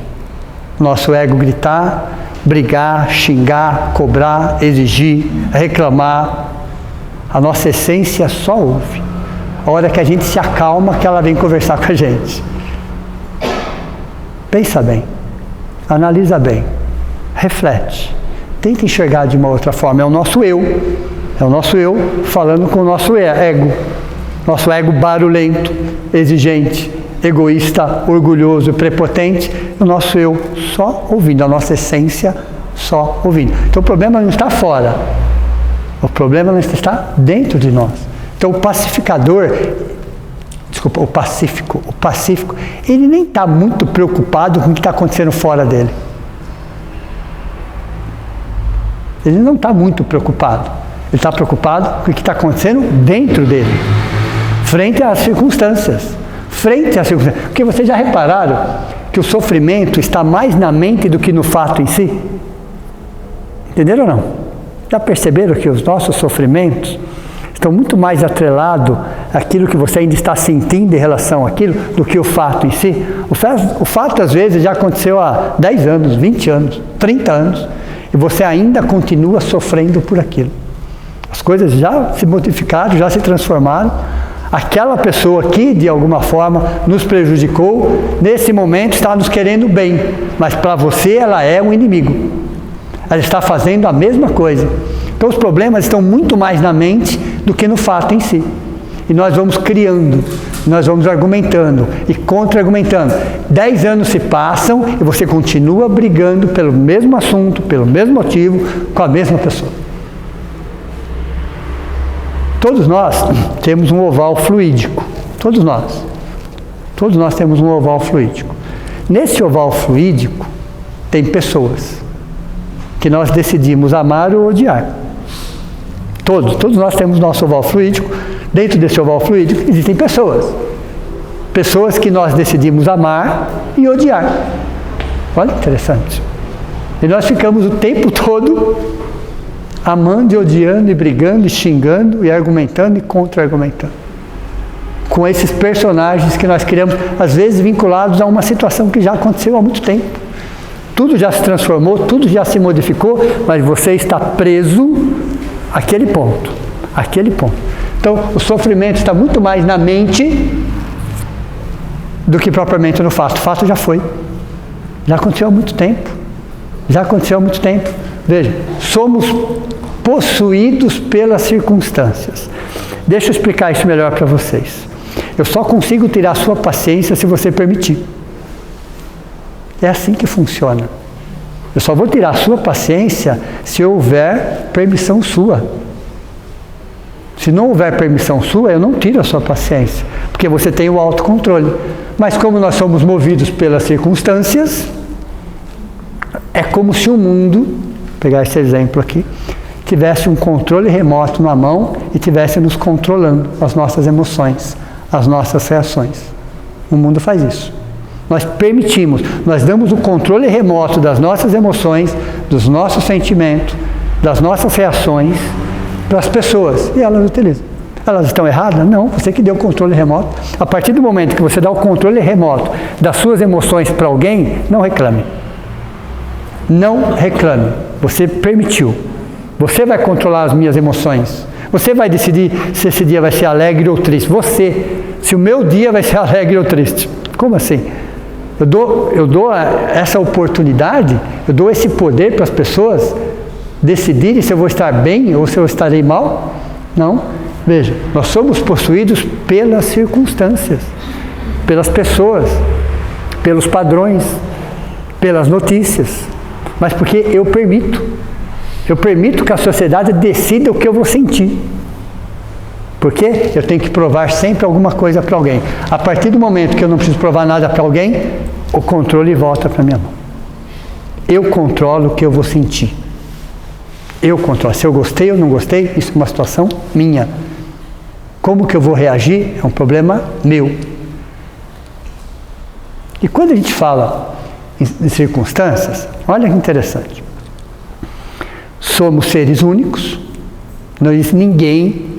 Speaker 2: O nosso ego gritar, brigar, xingar, cobrar, exigir, reclamar, a nossa essência só ouve. A hora que a gente se acalma, que ela vem conversar com a gente. Pensa bem, analisa bem, reflete, tenta enxergar de uma outra forma. É o nosso eu falando com o nosso ego. Nosso ego barulhento, exigente, egoísta, orgulhoso, prepotente. O nosso eu só ouvindo, a nossa essência só ouvindo. Então o problema não está fora, o problema não está dentro de nós. Então o pacífico, ele nem está muito preocupado com o que está acontecendo fora dele. Ele não está muito preocupado. Ele está preocupado com o que está acontecendo dentro dele, frente às circunstâncias. Porque vocês já repararam que o sofrimento está mais na mente do que no fato em si? Entenderam ou não? Já perceberam que os nossos sofrimentos estão muito mais atrelados àquilo que você ainda está sentindo em relação àquilo do que o fato em si? O fato às vezes já aconteceu há 10 anos, 20 anos, 30 anos, e você ainda continua sofrendo por aquilo. As coisas já se modificaram, já se transformaram. Aquela pessoa que de alguma forma nos prejudicou, nesse momento está nos querendo bem, mas para você ela é um inimigo. Ela está fazendo a mesma coisa. Então os problemas estão muito mais na mente do que no fato em si. E nós vamos criando, nós vamos argumentando e contra-argumentando. 10 anos se passam e você continua brigando pelo mesmo assunto, pelo mesmo motivo, com a mesma pessoa. Todos nós temos um oval fluídico. Todos nós temos um oval fluídico. Nesse oval fluídico tem pessoas. que nós decidimos amar ou odiar. Todos nós temos nosso oval fluídico. Dentro desse oval fluídico existem pessoas. Pessoas que nós decidimos amar e odiar. Olha que interessante. E nós ficamos o tempo todo amando e odiando, e brigando, e xingando, e argumentando, e contra-argumentando. Com esses personagens que nós criamos, às vezes vinculados a uma situação que já aconteceu há muito tempo. Tudo já se transformou, tudo já se modificou, mas você está preso àquele ponto. Aquele ponto. Então, o sofrimento está muito mais na mente do que propriamente no fato. O fato já foi. Já aconteceu há muito tempo. Já aconteceu há muito tempo. Veja, somos possuídos pelas circunstâncias. Deixa eu explicar isso melhor para vocês. Eu só consigo tirar a sua paciência se você permitir. É assim que funciona. Eu só vou tirar a sua paciência se houver permissão sua. Se não houver permissão sua, eu não tiro a sua paciência, porque você tem o autocontrole. Mas como nós somos movidos pelas circunstâncias, é como se o mundo, vou pegar esse exemplo aqui, tivesse um controle remoto na mão e tivesse nos controlando as nossas emoções, as nossas reações. O mundo faz isso. Nós permitimos, nós damos o controle remoto das nossas emoções, dos nossos sentimentos, das nossas reações para as pessoas, e elas utilizam. Elas estão erradas? Não, você que deu o controle remoto. A partir do momento que você dá o controle remoto das suas emoções para alguém, não reclame. Não reclame. Você permitiu. Você vai controlar as minhas emoções. Você vai decidir se esse dia vai ser alegre ou triste. Você. Se o meu dia vai ser alegre ou triste. Como assim? Eu dou essa oportunidade, eu dou esse poder para as pessoas decidirem se eu vou estar bem ou se eu estarei mal? Não. Veja, nós somos possuídos pelas circunstâncias, pelas pessoas, pelos padrões, pelas notícias. Mas porque eu permito que a sociedade decida o que eu vou sentir. Porque eu tenho que provar sempre alguma coisa para alguém. A partir do momento que eu não preciso provar nada para alguém, o controle volta para minha mão. Eu controlo o que eu vou sentir. Eu controlo. Se eu gostei ou não gostei, isso é uma situação minha. Como que eu vou reagir é um problema meu. E quando a gente fala em circunstâncias, olha que interessante. Somos seres únicos, não existe ninguém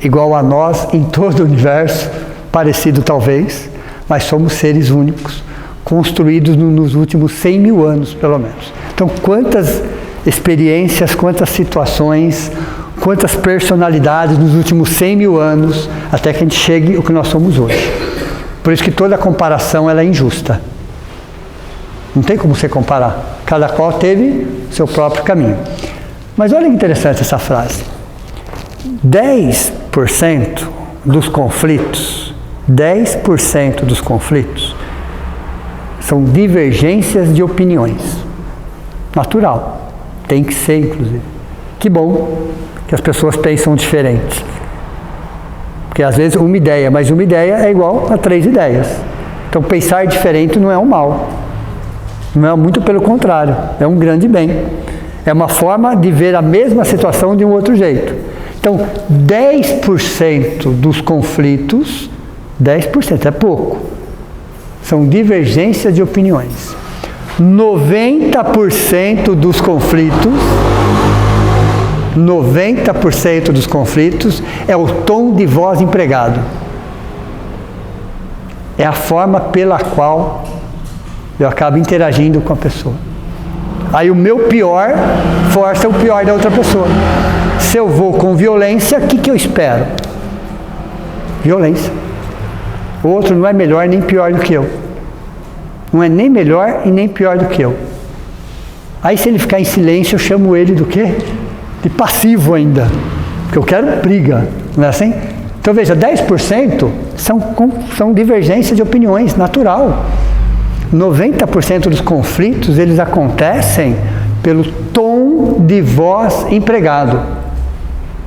Speaker 2: igual a nós em todo o universo, parecido talvez, mas somos seres únicos, construídos nos últimos 100 mil anos, pelo menos. Então, quantas experiências, quantas situações, quantas personalidades nos últimos 100 mil anos, até que a gente chegue ao que nós somos hoje. Por isso que toda comparação ela é injusta. Não tem como você comparar. Cada qual teve seu próprio caminho. Mas olha que interessante essa frase. 10% dos conflitos, 10% dos conflitos são divergências de opiniões. Natural. Tem que ser, inclusive. Que bom que as pessoas pensam diferente. Porque às vezes uma ideia, mas uma ideia é igual a 3 ideias. Então pensar diferente não é um mal. Não é, muito pelo contrário, é um grande bem. É uma forma de ver a mesma situação de um outro jeito. Então, 10% dos conflitos, 10% é pouco, são divergências de opiniões. 90% dos conflitos, 90% dos conflitos é o tom de voz empregado. É a forma pela qual eu acabo interagindo com a pessoa. Aí o meu pior força o pior da outra pessoa. Se eu vou com violência, o que eu espero? Violência. O outro não é melhor nem pior do que eu. Não é nem melhor e nem pior do que eu. Aí se ele ficar em silêncio, eu chamo ele do quê? De passivo ainda. Porque eu quero briga. Não é assim? Então veja, 10% são divergências de opiniões, natural. 90% dos conflitos, eles acontecem pelo tom de voz empregado.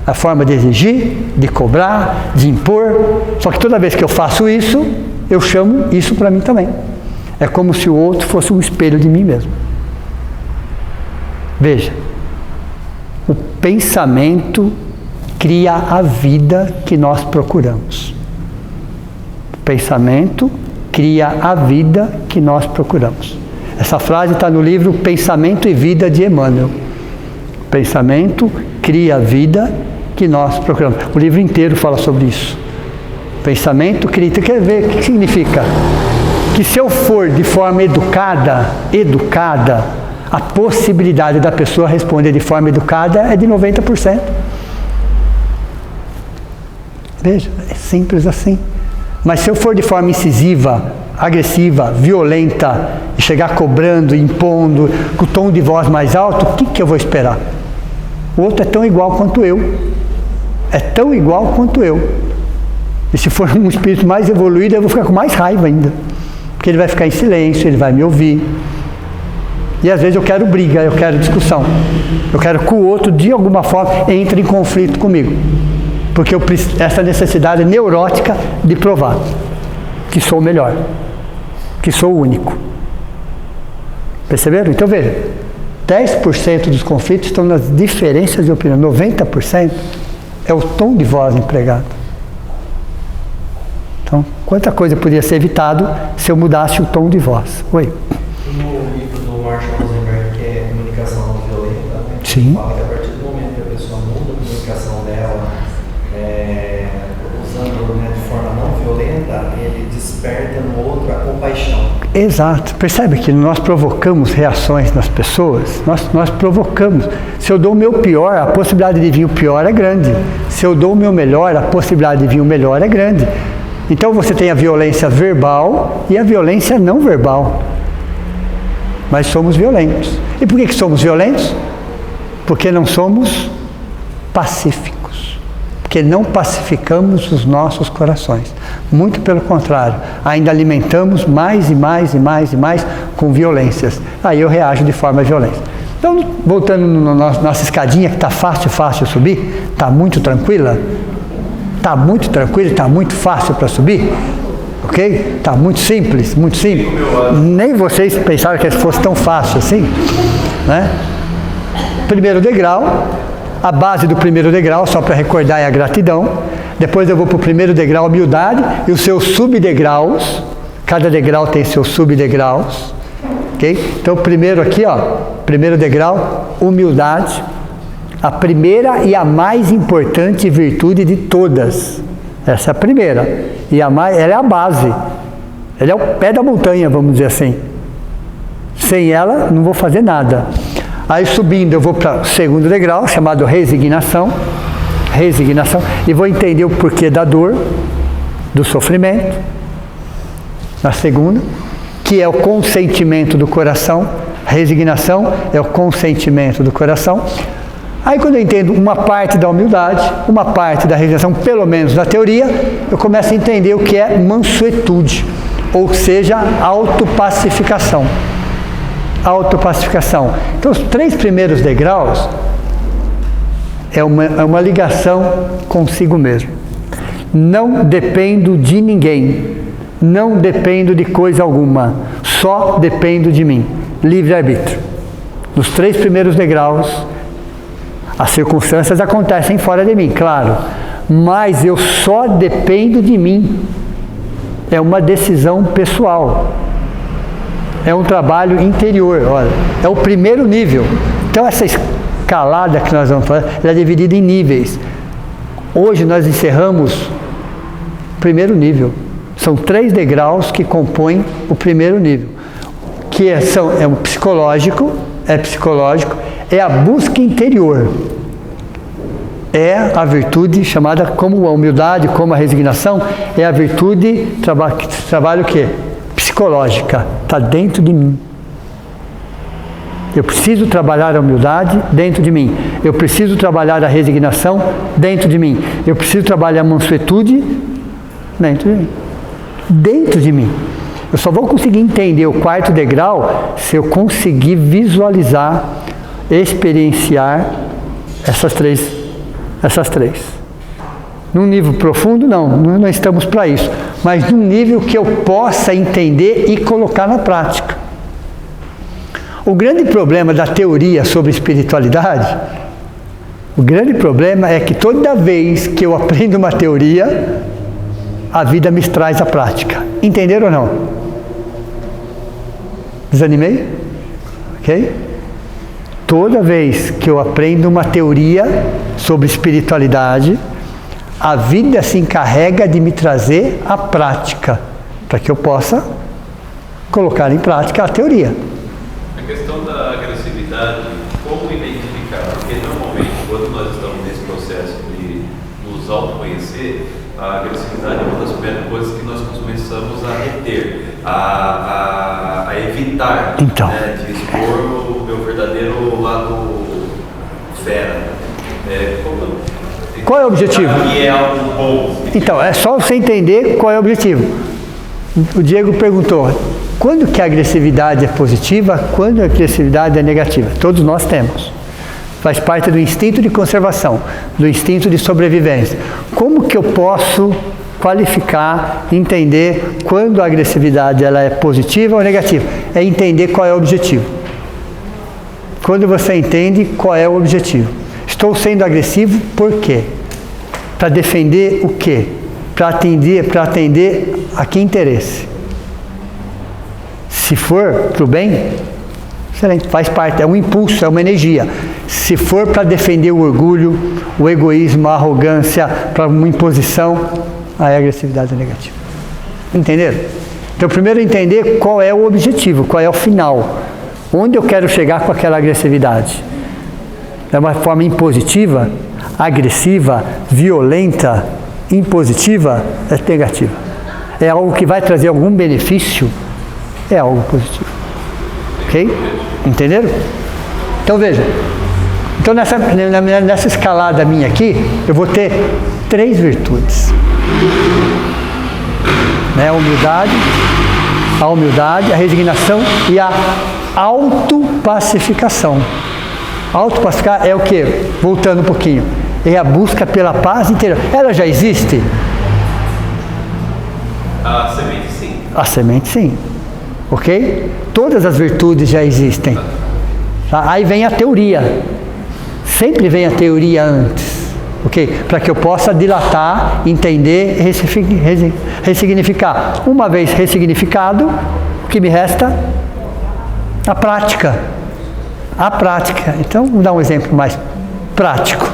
Speaker 2: A forma de exigir, de cobrar, de impor. Só que toda vez que eu faço isso, eu chamo isso para mim também. É como se o outro fosse um espelho de mim mesmo. Veja, o pensamento cria a vida que nós procuramos. O pensamento cria a vida que nós procuramos. Essa frase está no livro Pensamento e Vida de Emmanuel. Pensamento cria a vida que nós procuramos. O livro inteiro fala sobre isso. Pensamento cria. Você quer ver o que significa? Que se eu for de forma educada, a possibilidade da pessoa responder de forma educada é de 90%. Veja, é simples assim. Mas se eu for de forma incisiva, agressiva, violenta, e chegar cobrando, impondo, com o tom de voz mais alto, o que eu vou esperar? O outro é tão igual quanto eu. É tão igual quanto eu. E se for um espírito mais evoluído, eu vou ficar com mais raiva ainda. Porque ele vai ficar em silêncio, ele vai me ouvir. E às vezes eu quero briga, eu quero discussão. Eu quero que o outro, de alguma forma, entre em conflito comigo. Porque eu preciso, essa necessidade neurótica de provar que sou o melhor, que sou o único. Perceberam? Então veja, 10% dos conflitos estão nas diferenças de opinião. 90% é o tom de voz empregado. Então, quanta coisa poderia ser evitado se eu mudasse o tom de voz. Oi?
Speaker 3: No livro do Marshall Rosenberg, que é Comunicação Não Violenta, né?
Speaker 2: Sim.
Speaker 3: Fala que a partir do momento que a pessoa muda a comunicação dela, usando de forma não violenta, ele desperta no outro a compaixão.
Speaker 2: Exato. Percebe que nós provocamos reações nas pessoas? Nós provocamos. Se eu dou o meu pior, a possibilidade de vir o pior é grande. Se eu dou o meu melhor, a possibilidade de vir o melhor é grande. Então você tem a violência verbal e a violência não verbal. Mas somos violentos. E por que somos violentos? Porque não somos pacíficos. Porque não pacificamos os nossos corações. Muito pelo contrário, ainda alimentamos mais e mais e mais e mais com violências. Aí eu reajo de forma violenta. Então, voltando na nossa escadinha, que está fácil subir, está muito tranquila. Está muito tranquilo, está muito fácil para subir, ok? Está muito simples, muito simples. Nem vocês pensaram que fosse tão fácil assim, né? Primeiro degrau, a base do primeiro degrau, só para recordar, é a gratidão. Depois eu vou para o primeiro degrau, humildade, e os seus subdegraus. Cada degrau tem seus subdegraus, ok? Então, primeiro aqui, ó, primeiro degrau, humildade. A primeira e a mais importante virtude de todas. Essa é a primeira. E ela é a base. Ela é o pé da montanha, vamos dizer assim. Sem ela, não vou fazer nada. Aí subindo, eu vou para o segundo degrau, chamado resignação. Resignação. E vou entender o porquê da dor, do sofrimento. Na segunda, que é o consentimento do coração. Resignação é o consentimento do coração. Aí quando eu entendo uma parte da humildade, uma parte da resignação, pelo menos na teoria, eu começo a entender o que é mansuetude, ou seja, autopacificação. Autopacificação. Então os 3 primeiros degraus é uma ligação consigo mesmo. Não dependo de ninguém, não dependo de coisa alguma, só dependo de mim. Livre-arbítrio. Nos 3 primeiros degraus, as circunstâncias acontecem fora de mim, claro, mas eu só dependo de mim. É uma decisão pessoal. É um trabalho interior, olha. É o primeiro nível. Então essa escalada que nós vamos fazer, ela é dividida em níveis. Hoje nós encerramos o primeiro nível. São 3 degraus que compõem o primeiro nível. Que é o psicológico, é a busca interior. É a virtude chamada como a humildade, como a resignação, é a virtude que trabalha o quê? Psicológica. Está dentro de mim. Eu preciso trabalhar a humildade dentro de mim. Eu preciso trabalhar a resignação dentro de mim. Eu preciso trabalhar a mansuetude dentro de mim. Dentro de mim. Eu só vou conseguir entender o 4º degrau se eu conseguir visualizar, experienciar essas três. Num nível profundo, não estamos para isso. Mas num nível que eu possa entender e colocar na prática. O grande problema da teoria sobre espiritualidade, o grande problema é que toda vez que eu aprendo uma teoria, a vida me traz a prática. Entenderam ou não? Desanimei? Ok? Toda vez que eu aprendo uma teoria sobre espiritualidade, a vida se encarrega de me trazer a prática, para que eu possa colocar em prática a teoria.
Speaker 5: A questão da agressividade, como identificar? Porque normalmente, quando nós estamos nesse processo de nos autoconhecer, a agressividade é uma das primeiras coisas que nós começamos a reter, a evitar,
Speaker 2: então,
Speaker 5: né, de expor o meu verdadeiro lado fera.
Speaker 2: Qual é o objetivo?
Speaker 5: E é algo bom.
Speaker 2: Então, é só você entender qual é o objetivo. O Diego perguntou, quando que a agressividade é positiva, quando a agressividade é negativa? Todos nós temos. Faz parte do instinto de conservação, do instinto de sobrevivência. Como que eu posso qualificar, entender quando a agressividade ela é positiva ou negativa? É entender qual é o objetivo. Quando você entende qual é o objetivo. Estou sendo agressivo por quê? Para defender o quê? Para atender a que interesse? Se for para o bem, excelente, faz parte, é um impulso, é uma energia. Se for para defender o orgulho, o egoísmo, a arrogância, para uma imposição, aí a agressividade é negativa. Entenderam? Então, primeiro entender qual é o objetivo, qual é o final. Onde eu quero chegar com aquela agressividade? É uma forma impositiva, agressiva, violenta, impositiva, é negativa. É algo que vai trazer algum benefício, é algo positivo. Ok? Entenderam? Então veja. Então nessa escalada minha aqui, eu vou ter 3 virtudes. Né? A humildade, a resignação e a autopacificação. Autopacificar é o quê? Voltando um pouquinho. É a busca pela paz interior. Ela já existe?
Speaker 5: A semente sim.
Speaker 2: A semente sim. Ok? Todas as virtudes já existem. Tá? Aí vem a teoria. Sempre vem a teoria antes. Ok? Para que eu possa dilatar, entender, ressignificar. Uma vez ressignificado, o que me resta? A prática. A prática. Então, vamos dar um exemplo mais prático.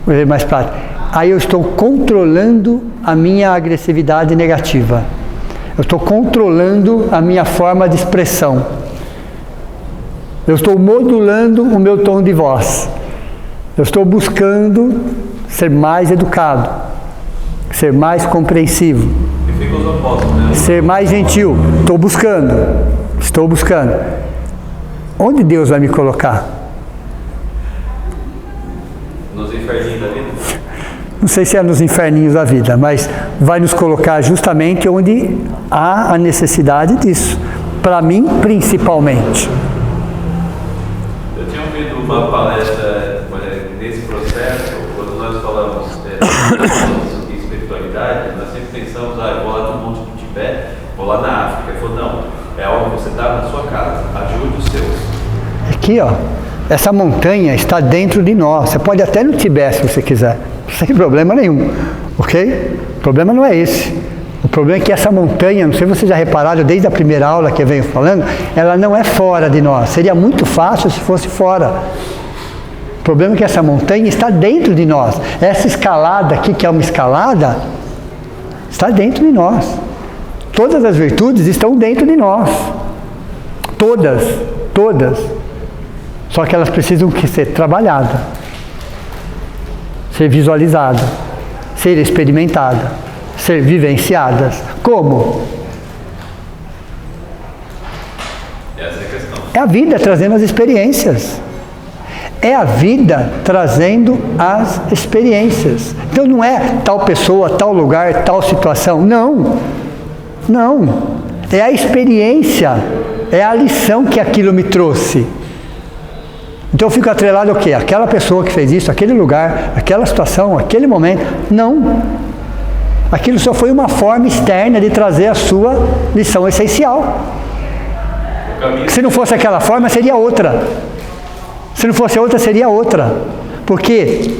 Speaker 2: Um exemplo mais prático. Aí eu estou controlando a minha agressividade negativa. Eu estou controlando a minha forma de expressão. Eu estou modulando o meu tom de voz. Eu estou buscando ser mais educado, ser mais compreensivo,
Speaker 5: E fica os opostos, né?
Speaker 2: ser mais gentil. Estou buscando. Onde Deus vai me colocar?
Speaker 5: Nos inferninhos da vida.
Speaker 2: Não sei se é nos inferninhos da vida, mas vai nos colocar justamente onde há a necessidade disso. Para mim, principalmente.
Speaker 5: Eu tinha ouvido uma palestra nesse processo, quando nós falamos de espiritualidade, nós sempre pensamos, eu vou lá no Monte do Tibete, vou lá na África. Ele falou, não, é algo que você está na sua casa, ajude os seus.
Speaker 2: Aqui, ó, essa montanha está dentro de nós. Você pode até no Tibete se você quiser, sem problema nenhum, ok? O problema não é esse. O problema é que essa montanha, não sei se vocês já repararam, desde a primeira aula que eu venho falando, ela não é fora de nós. Seria muito fácil se fosse fora. O problema é que essa montanha está dentro de nós. Essa escalada aqui, que é uma escalada, está dentro de nós. Todas as virtudes estão dentro de nós. Todas. Só que elas precisam ser trabalhadas, ser visualizadas, ser experimentadas, ser vivenciadas. Como?
Speaker 5: Essa é a questão.
Speaker 2: É a vida trazendo as experiências. É a vida trazendo as experiências. Então não é tal pessoa, tal lugar, tal situação. Não. É a experiência, é a lição que aquilo me trouxe. Então eu fico atrelado ao quê? Aquela pessoa que fez isso, aquele lugar, aquela situação, aquele momento. Não. Aquilo só foi uma forma externa de trazer a sua lição essencial. Se não fosse aquela forma, seria outra. Se não fosse outra, seria outra. Porque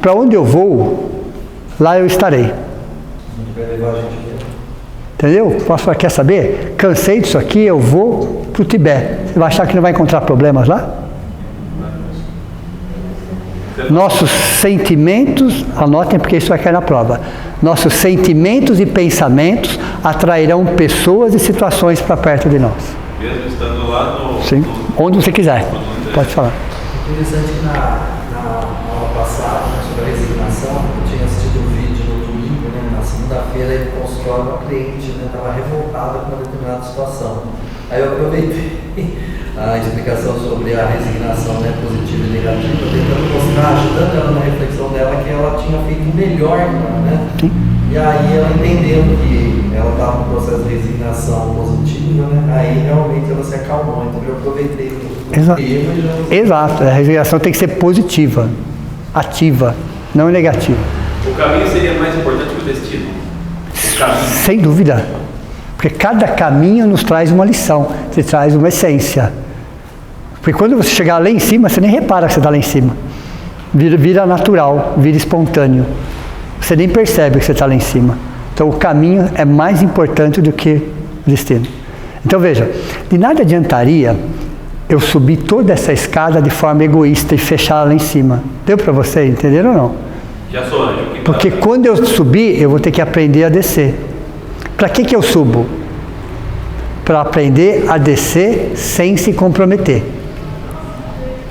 Speaker 2: para onde eu vou, lá eu estarei. Entendeu? Posso falar, quer saber? Cansei disso aqui, eu vou para o Tibete. Você vai achar que não vai encontrar problemas lá? Nossos sentimentos, anotem porque isso vai cair na prova. Nossos sentimentos e pensamentos atrairão pessoas e situações para perto de nós.
Speaker 5: Mesmo estando lá no...
Speaker 2: Sim, onde você quiser. Pode falar.
Speaker 3: Interessante que na aula passada, sobre a resignação, eu tinha assistido um vídeo no domingo, né, na segunda-feira, ele consultou uma cliente, estava revoltada com uma determinada situação. Aí eu aproveitei a explicação sobre a resignação, né, positiva e negativa, tentando mostrar, ajudando ela na reflexão dela, que ela tinha feito o melhor, né? E aí ela entendendo que ela estava no processo de resignação positiva, né? Aí realmente ela se acalmou. Então eu aproveitei o
Speaker 2: Exato.
Speaker 3: erro e já...
Speaker 2: Exato, a resignação tem que ser positiva, ativa, não negativa.
Speaker 5: O caminho seria mais importante que o destino? O caminho.
Speaker 2: Sem dúvida. Porque cada caminho nos traz uma lição, te traz uma essência. Porque quando você chegar lá em cima, você nem repara que você está lá em cima. Vira natural, vira espontâneo. Você nem percebe que você está lá em cima. Então o caminho é mais importante do que o destino. Então veja, de nada adiantaria eu subir toda essa escada de forma egoísta e fechar lá em cima. Deu para você entender ou não?
Speaker 5: Já sou anjo.
Speaker 2: Porque quando eu subir, eu vou ter que aprender a descer. Para que eu subo? Para aprender a descer sem se comprometer.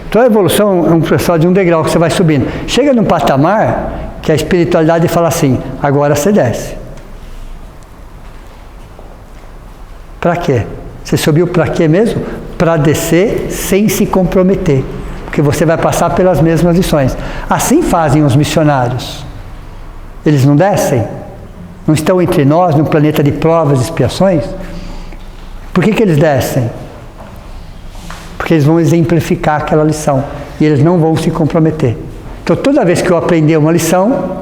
Speaker 2: Então a evolução é um processo de um degrau que você vai subindo. Chega num patamar que a espiritualidade fala assim, agora você desce. Para quê? Você subiu para quê mesmo? Para descer sem se comprometer. Porque você vai passar pelas mesmas lições. Assim fazem os missionários. Eles não descem? Não estão entre nós, num planeta de provas e expiações? Por que eles descem? Porque eles vão exemplificar aquela lição. E eles não vão se comprometer. Então, toda vez que eu aprender uma lição,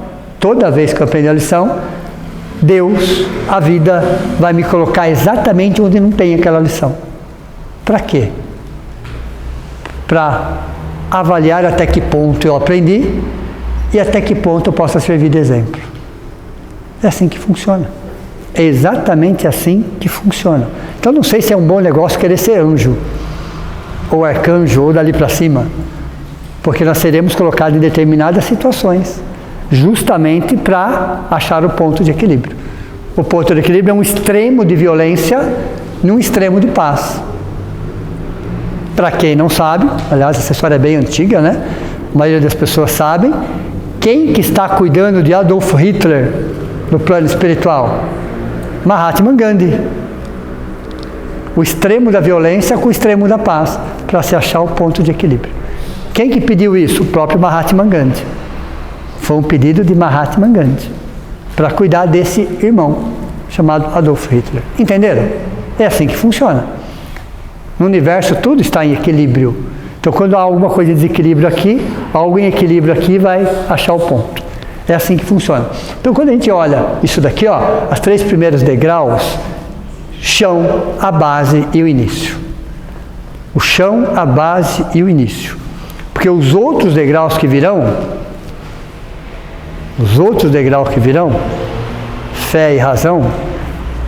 Speaker 2: Deus, a vida, vai me colocar exatamente onde não tem aquela lição. Para quê? Para avaliar até que ponto eu aprendi e até que ponto eu possa servir de exemplo. É assim que funciona. É exatamente assim que funciona. Então não sei se é um bom negócio querer ser anjo, ou arcanjo, ou dali para cima. Porque nós seremos colocados em determinadas situações, justamente para achar o ponto de equilíbrio. O ponto de equilíbrio é um extremo de violência num extremo de paz. Para quem não sabe, aliás, essa história é bem antiga, né? A maioria das pessoas sabem. Quem que está cuidando de Adolf Hitler no plano espiritual? Mahatma Gandhi. O extremo da violência com o extremo da paz, para se achar o ponto de equilíbrio. Quem que pediu isso? O próprio Mahatma Gandhi. Foi um pedido de Mahatma Gandhi, para cuidar desse irmão, chamado Adolf Hitler. Entenderam? É assim que funciona. No universo tudo está em equilíbrio. Então quando há alguma coisa de desequilíbrio aqui, algo em equilíbrio aqui vai achar o ponto. É assim que funciona. Então quando a gente olha isso daqui, ó, as 3 primeiros degraus, chão, a base e o início. O chão, a base e o início. Porque os outros degraus que virão, fé e razão,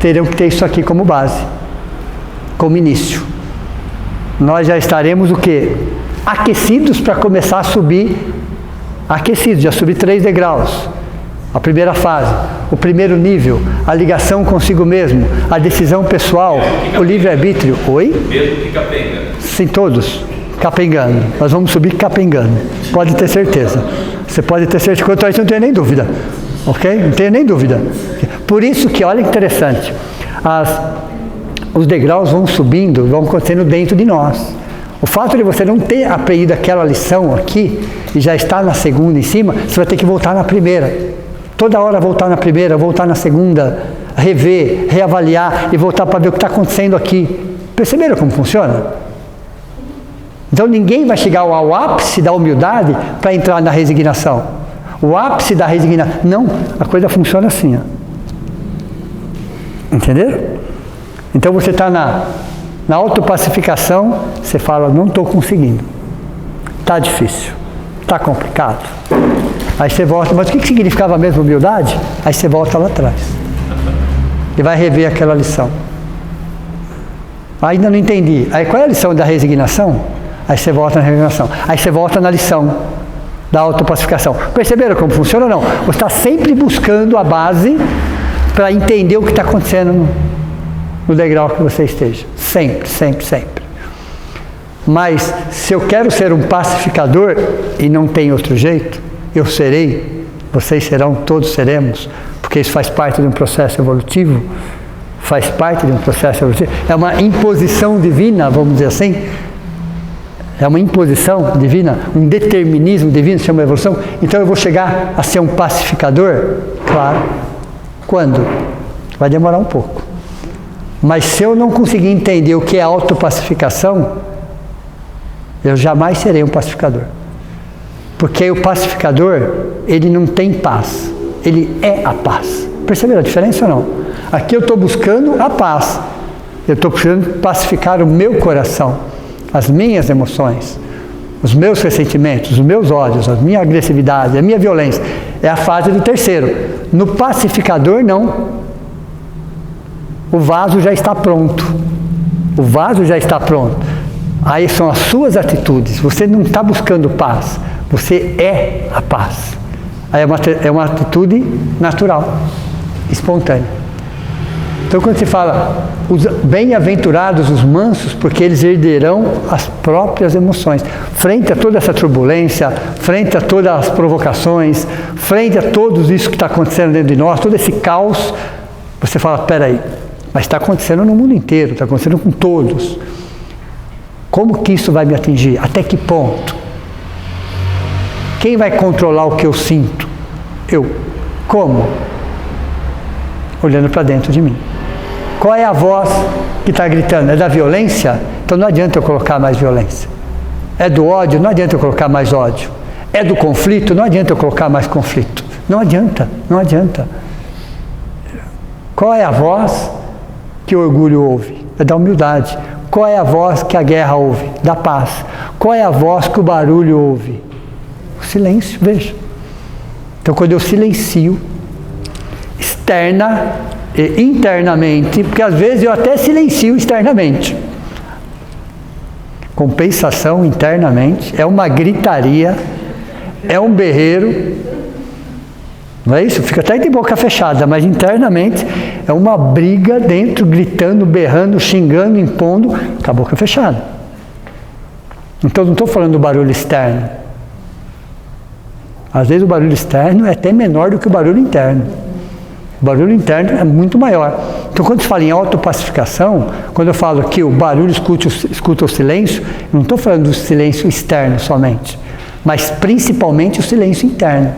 Speaker 2: terão que ter isso aqui como base, como início. Nós já estaremos o quê? Aquecidos para começar a subir, já subir 3 degraus. A primeira fase, o primeiro nível, a ligação consigo mesmo, a decisão pessoal, o livre-arbítrio. Oi?
Speaker 5: Mesmo que capenga.
Speaker 2: Sim, todos capengando. Nós vamos subir capengando. Pode ter certeza. Você pode ter certeza. Quanto a isso, não tenho nem dúvida. Ok? Não tenho nem dúvida. Por isso que, olha que interessante, os degraus vão subindo, vão acontecendo dentro de nós. O fato de você não ter aprendido aquela lição aqui, e já estar na segunda em cima, você vai ter que voltar na primeira. Toda hora voltar na primeira, voltar na segunda, rever, reavaliar e voltar para ver o que está acontecendo aqui. Perceberam como funciona? Então ninguém vai chegar ao ápice da humildade para entrar na resignação. O ápice da resignação. Não, a coisa funciona assim. Ó. Entenderam? Então você está na autopacificação, você fala, não estou conseguindo. Está difícil. Está complicado. Aí você volta, mas o que significava mesmo humildade? Aí você volta lá atrás. E vai rever aquela lição. Ainda não entendi. Aí qual é a lição da resignação? Aí você volta na resignação. Aí você volta na lição da autopacificação. Perceberam como funciona ou não? Você está sempre buscando a base para entender o que está acontecendo no degrau que você esteja. Sempre, sempre, sempre. Mas se eu quero ser um pacificador e não tem outro jeito, eu serei, vocês serão, todos seremos, porque isso faz parte de um processo evolutivo, é uma imposição divina, vamos dizer assim, é uma imposição divina, um determinismo divino, chama evolução. Então eu vou chegar a ser um pacificador? Claro. Quando? Vai demorar um pouco. Mas se eu não conseguir entender o que é autopacificação, eu jamais serei um pacificador. Porque o pacificador, ele não tem paz, ele é a paz. Perceberam a diferença ou não? Aqui eu estou buscando a paz, eu estou buscando pacificar o meu coração, as minhas emoções, os meus ressentimentos, os meus ódios, a minha agressividade, a minha violência. É a fase do terceiro. No pacificador, não. O vaso já está pronto. O vaso já está pronto. Aí são as suas atitudes. Você não está buscando paz. Você é a paz. Aí é uma atitude natural, espontânea. Então quando se fala, bem-aventurados os mansos, porque eles herderão as próprias emoções. Frente a toda essa turbulência, frente a todas as provocações, frente a tudo isso que está acontecendo dentro de nós, todo esse caos, você fala, peraí, mas está acontecendo no mundo inteiro, está acontecendo com todos. Como que isso vai me atingir? Até que ponto? Quem vai controlar o que eu sinto? Eu. Como? Olhando para dentro de mim. Qual é a voz que está gritando? É da violência? Então não adianta eu colocar mais violência. É do ódio? Não adianta eu colocar mais ódio. É do conflito? Não adianta eu colocar mais conflito. Não adianta, não adianta. Qual é a voz que o orgulho ouve? É da humildade. Qual é a voz que a guerra ouve? Da paz. Qual é a voz que o barulho ouve? O silêncio, veja. Então quando eu silencio, externa e internamente, porque às vezes eu até silencio externamente. Compensação internamente, é uma gritaria, é um berreiro, não é isso? Fica até de boca fechada, mas internamente é uma briga dentro, gritando, berrando, xingando, impondo, com a boca fechada. Então não estou falando do barulho externo. Às vezes o barulho externo é até menor do que o barulho interno. O barulho interno é muito maior. Então, quando se fala em autopacificação, quando eu falo que o barulho escuta o silêncio, eu não estou falando do silêncio externo somente, mas principalmente o silêncio interno.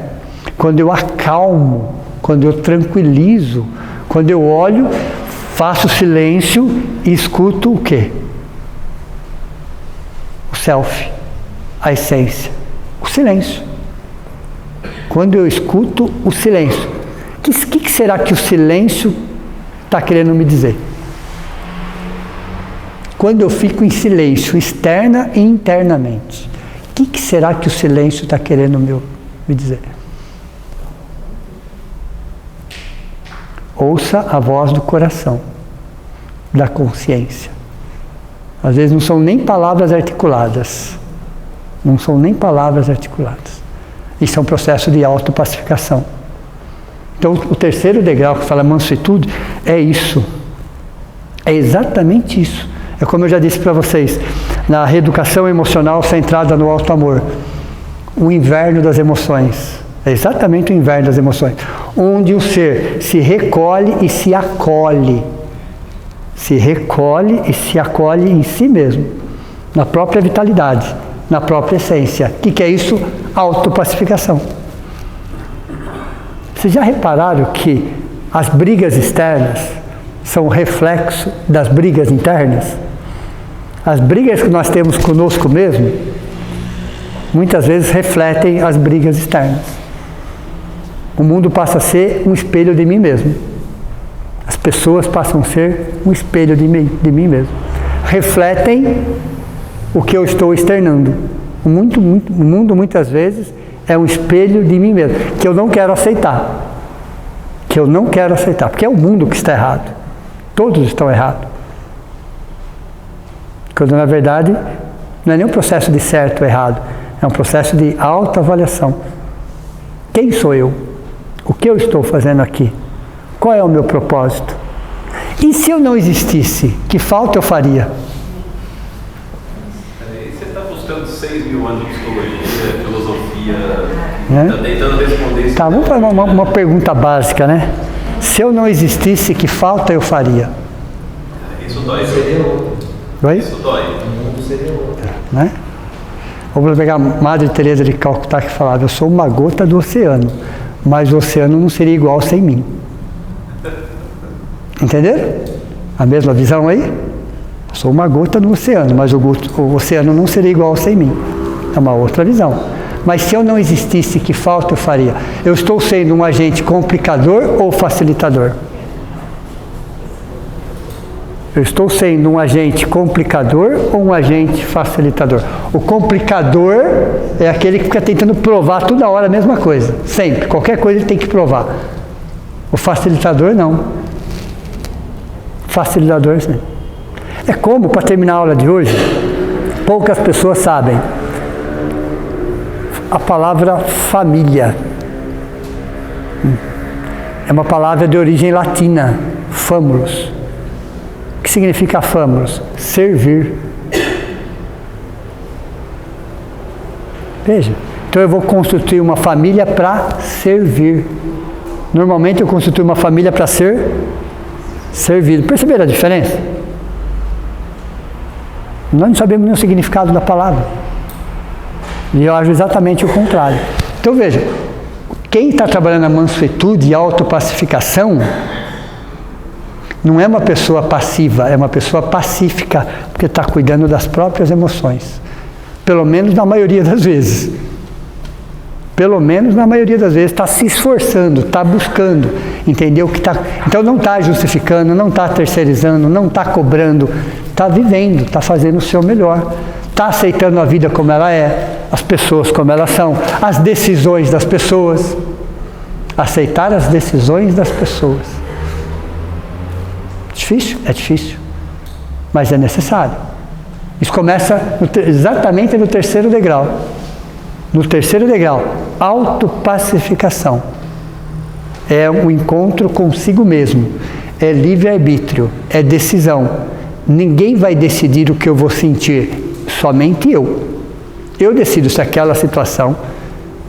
Speaker 2: Quando eu acalmo, quando eu tranquilizo, quando eu olho, faço silêncio e escuto o quê? O self, a essência, o silêncio. Quando eu escuto o silêncio, o que será que o silêncio está querendo me dizer? Quando eu fico em silêncio, externa e internamente, o que será que o silêncio está querendo me dizer? Ouça a voz do coração, da consciência. Às vezes não são nem palavras articuladas. Não são nem palavras articuladas. Isso é um processo de autopacificação. Então, o terceiro degrau que fala mansuetude é isso. É exatamente isso. É como eu já disse para vocês, na reeducação emocional centrada no alto amor. O inverno das emoções. É exatamente o inverno das emoções. Onde o ser se recolhe e se acolhe. Se recolhe e se acolhe em si mesmo. Na própria vitalidade. Na própria essência. O que é isso? Autopacificação. Vocês já repararam que as brigas externas são reflexo das brigas internas? As brigas que nós temos conosco mesmo, muitas vezes refletem as brigas externas. O mundo passa a ser um espelho de mim mesmo. As pessoas passam a ser um espelho de mim mesmo. Refletem o que eu estou externando. O mundo muitas vezes é um espelho de mim mesmo, que eu não quero aceitar. Porque é o mundo que está errado. Todos estão errados. Quando na verdade não é nem um processo de certo ou errado, é um processo de autoavaliação. Quem sou eu? O que eu estou fazendo aqui? Qual é o meu propósito? E se eu não existisse, que falta eu faria?
Speaker 5: Você está buscando 6 mil anos de psicologia, filosofia, está tentando responder isso.
Speaker 2: Tá, vamos fazer uma pergunta básica, né? Se eu não existisse, que falta eu faria?
Speaker 5: Isso dói.
Speaker 2: Oi?
Speaker 5: Isso dói.
Speaker 3: O mundo seria outro.
Speaker 2: Né? Vamos pegar a Madre Teresa de Calcutá que falava: eu sou uma gota do oceano, mas o oceano não seria igual sem mim. Entenderam? A mesma visão aí? Eu sou uma gota do oceano, mas o oceano não seria igual sem mim. É uma outra visão. Mas se eu não existisse, que falta eu faria? Eu estou sendo um agente complicador ou facilitador? Eu estou sendo um agente complicador ou um agente facilitador? O complicador é aquele que fica tentando provar toda hora a mesma coisa. Sempre. Qualquer coisa ele tem que provar. O facilitador não. Facilitador sim. É como, para terminar a aula de hoje, poucas pessoas sabem a palavra família. É uma palavra de origem latina, famulus. O que significa famulus? Servir. Veja, então eu vou constituir uma família para servir. Normalmente eu constituo uma família para ser servido. Perceberam a diferença? Nós não sabemos nem o significado da palavra. E eu acho exatamente o contrário. Então veja, quem está trabalhando a mansuetude e a autopacificação não é uma pessoa passiva, é uma pessoa pacífica, porque está cuidando das próprias emoções. Pelo menos na maioria das vezes. Pelo menos na maioria das vezes está se esforçando, está buscando, entendeu? Então não está justificando, não está terceirizando, não está cobrando, está vivendo, está fazendo o seu melhor, está aceitando a vida como ela é, as pessoas como elas são, as decisões das pessoas. Aceitar as decisões das pessoas. Difícil? É difícil, mas é necessário. Isso começa exatamente no terceiro degrau. No terceiro degrau, autopacificação. É um encontro consigo mesmo. É livre-arbítrio, é decisão. Ninguém vai decidir o que eu vou sentir, somente eu. Eu decido se aquela situação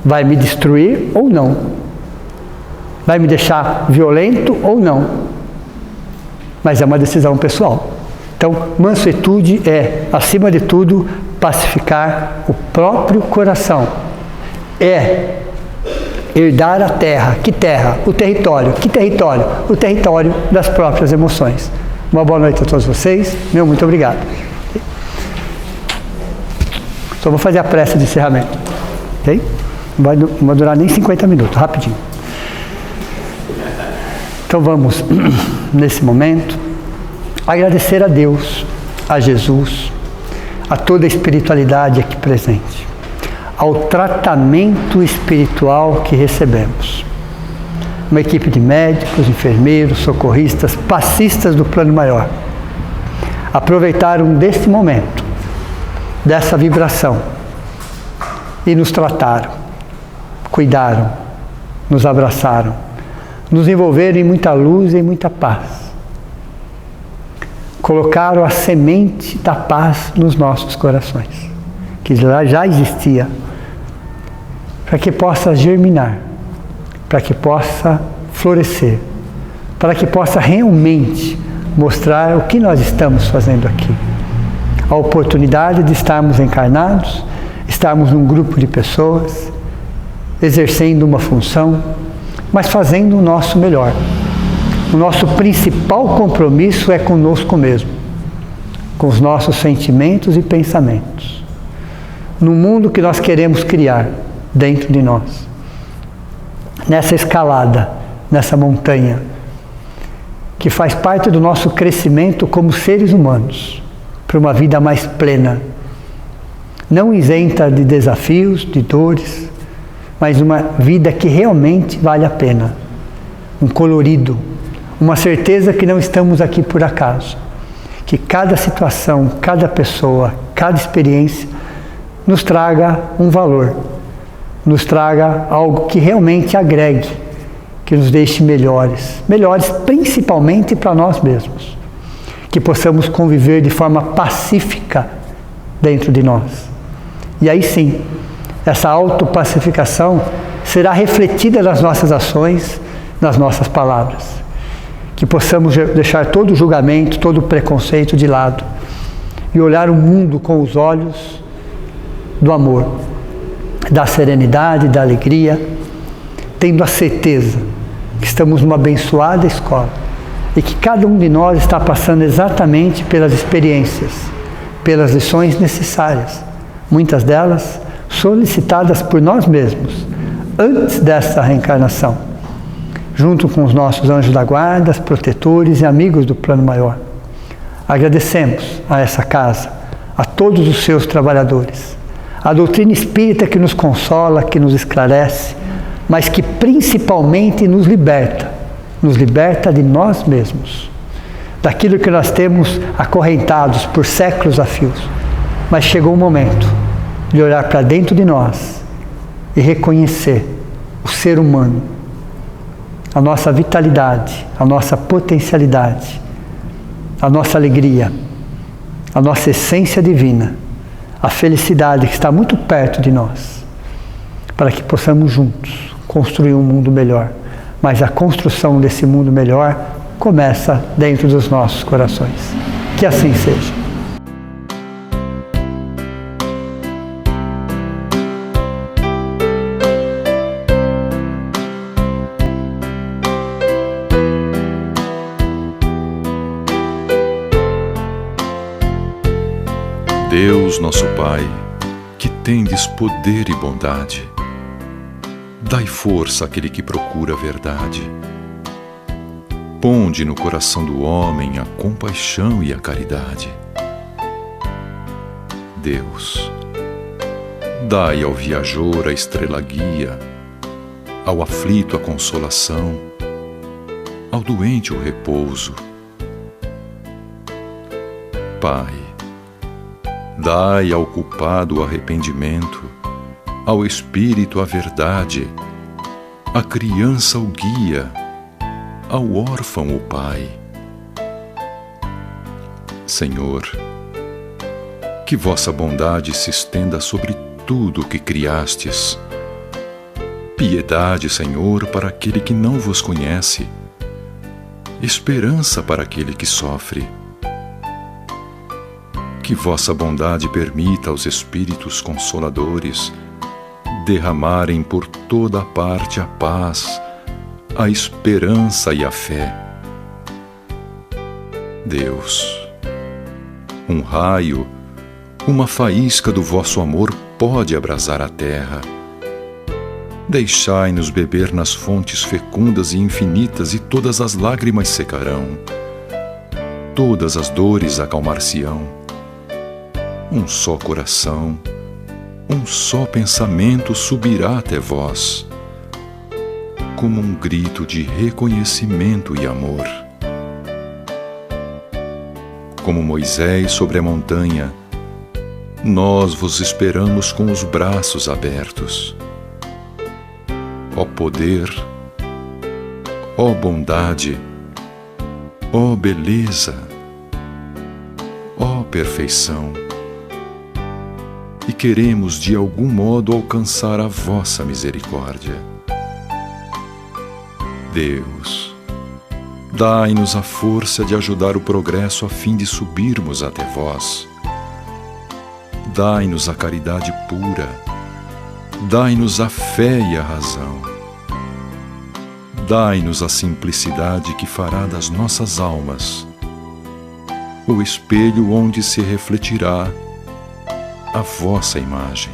Speaker 2: vai me destruir ou não. Vai me deixar violento ou não. Mas é uma decisão pessoal. Então, mansuetude é, acima de tudo, pacificar o próprio coração. É herdar a terra. Que terra? O território. Que território? O território das próprias emoções. Uma boa noite a todos vocês. Meu muito obrigado. Só vou fazer a prece de encerramento. Ok? Não vai durar nem 50 minutos, rapidinho. Então vamos, nesse momento, agradecer a Deus, a Jesus, a toda a espiritualidade aqui presente, ao tratamento espiritual que recebemos. Uma equipe de médicos, enfermeiros, socorristas, passistas do plano maior, aproveitaram desse momento, dessa vibração, e nos trataram, cuidaram, nos abraçaram, nos envolveram em muita luz e em muita paz. Colocaram a semente da paz nos nossos corações, que já existia, para que possa germinar, para que possa florescer, para que possa realmente mostrar o que nós estamos fazendo aqui. A oportunidade de estarmos encarnados, estarmos num grupo de pessoas, exercendo uma função, mas fazendo o nosso melhor. O nosso principal compromisso é conosco mesmo, com os nossos sentimentos e pensamentos, no mundo que nós queremos criar dentro de nós, nessa escalada, nessa montanha que faz parte do nosso crescimento como seres humanos, para uma vida mais plena, não isenta de desafios, de dores, mas uma vida que realmente vale a pena, um colorido, uma certeza que não estamos aqui por acaso, que cada situação, cada pessoa, cada experiência nos traga um valor, nos traga algo que realmente agregue, que nos deixe melhores principalmente para nós mesmos, que possamos conviver de forma pacífica dentro de nós. E aí sim, essa autopacificação será refletida nas nossas ações, nas nossas palavras. Que possamos deixar todo o julgamento, todo o preconceito de lado e olhar o mundo com os olhos do amor, da serenidade, da alegria, tendo a certeza que estamos numa abençoada escola e que cada um de nós está passando exatamente pelas experiências, pelas lições necessárias, muitas delas solicitadas por nós mesmos, antes dessa reencarnação, junto com os nossos anjos da guarda, protetores e amigos do plano maior. Agradecemos a essa casa, a todos os seus trabalhadores, a doutrina espírita que nos consola, que nos esclarece, mas que principalmente nos liberta de nós mesmos, daquilo que nós temos acorrentados por séculos a fios. Mas chegou o momento de olhar para dentro de nós e reconhecer o ser humano, a nossa vitalidade, a nossa potencialidade, a nossa alegria, a nossa essência divina, a felicidade que está muito perto de nós, para que possamos juntos construir um mundo melhor. Mas a construção desse mundo melhor começa dentro dos nossos corações. Que assim seja.
Speaker 7: Deus, nosso Pai, que tendes poder e bondade, dai força àquele que procura a verdade. Ponde no coração do homem a compaixão e a caridade. Deus, dai ao viajor a estrela guia, ao aflito a consolação, ao doente o repouso. Pai, dai ao culpado o arrependimento, ao espírito a verdade, à criança o guia, ao órfão o pai. Senhor, que vossa bondade se estenda sobre tudo o que criastes. Piedade, Senhor, para aquele que não vos conhece, esperança para aquele que sofre. Que vossa bondade permita aos Espíritos Consoladores derramarem por toda a parte a paz, a esperança e a fé. Deus, um raio, uma faísca do vosso amor pode abrasar a terra. Deixai-nos beber nas fontes fecundas e infinitas, e todas as lágrimas secarão, todas as dores acalmar-se-ão. Um só coração, um só pensamento subirá até vós, como um grito de reconhecimento e amor. Como Moisés sobre a montanha, nós vos esperamos com os braços abertos. Ó poder, ó bondade, ó beleza, ó perfeição, e queremos de algum modo alcançar a vossa misericórdia. Deus, dai-nos a força de ajudar o progresso a fim de subirmos até vós. Dai-nos a caridade pura, dai-nos a fé e a razão. Dai-nos a simplicidade que fará das nossas almas o espelho onde se refletirá a vossa imagem.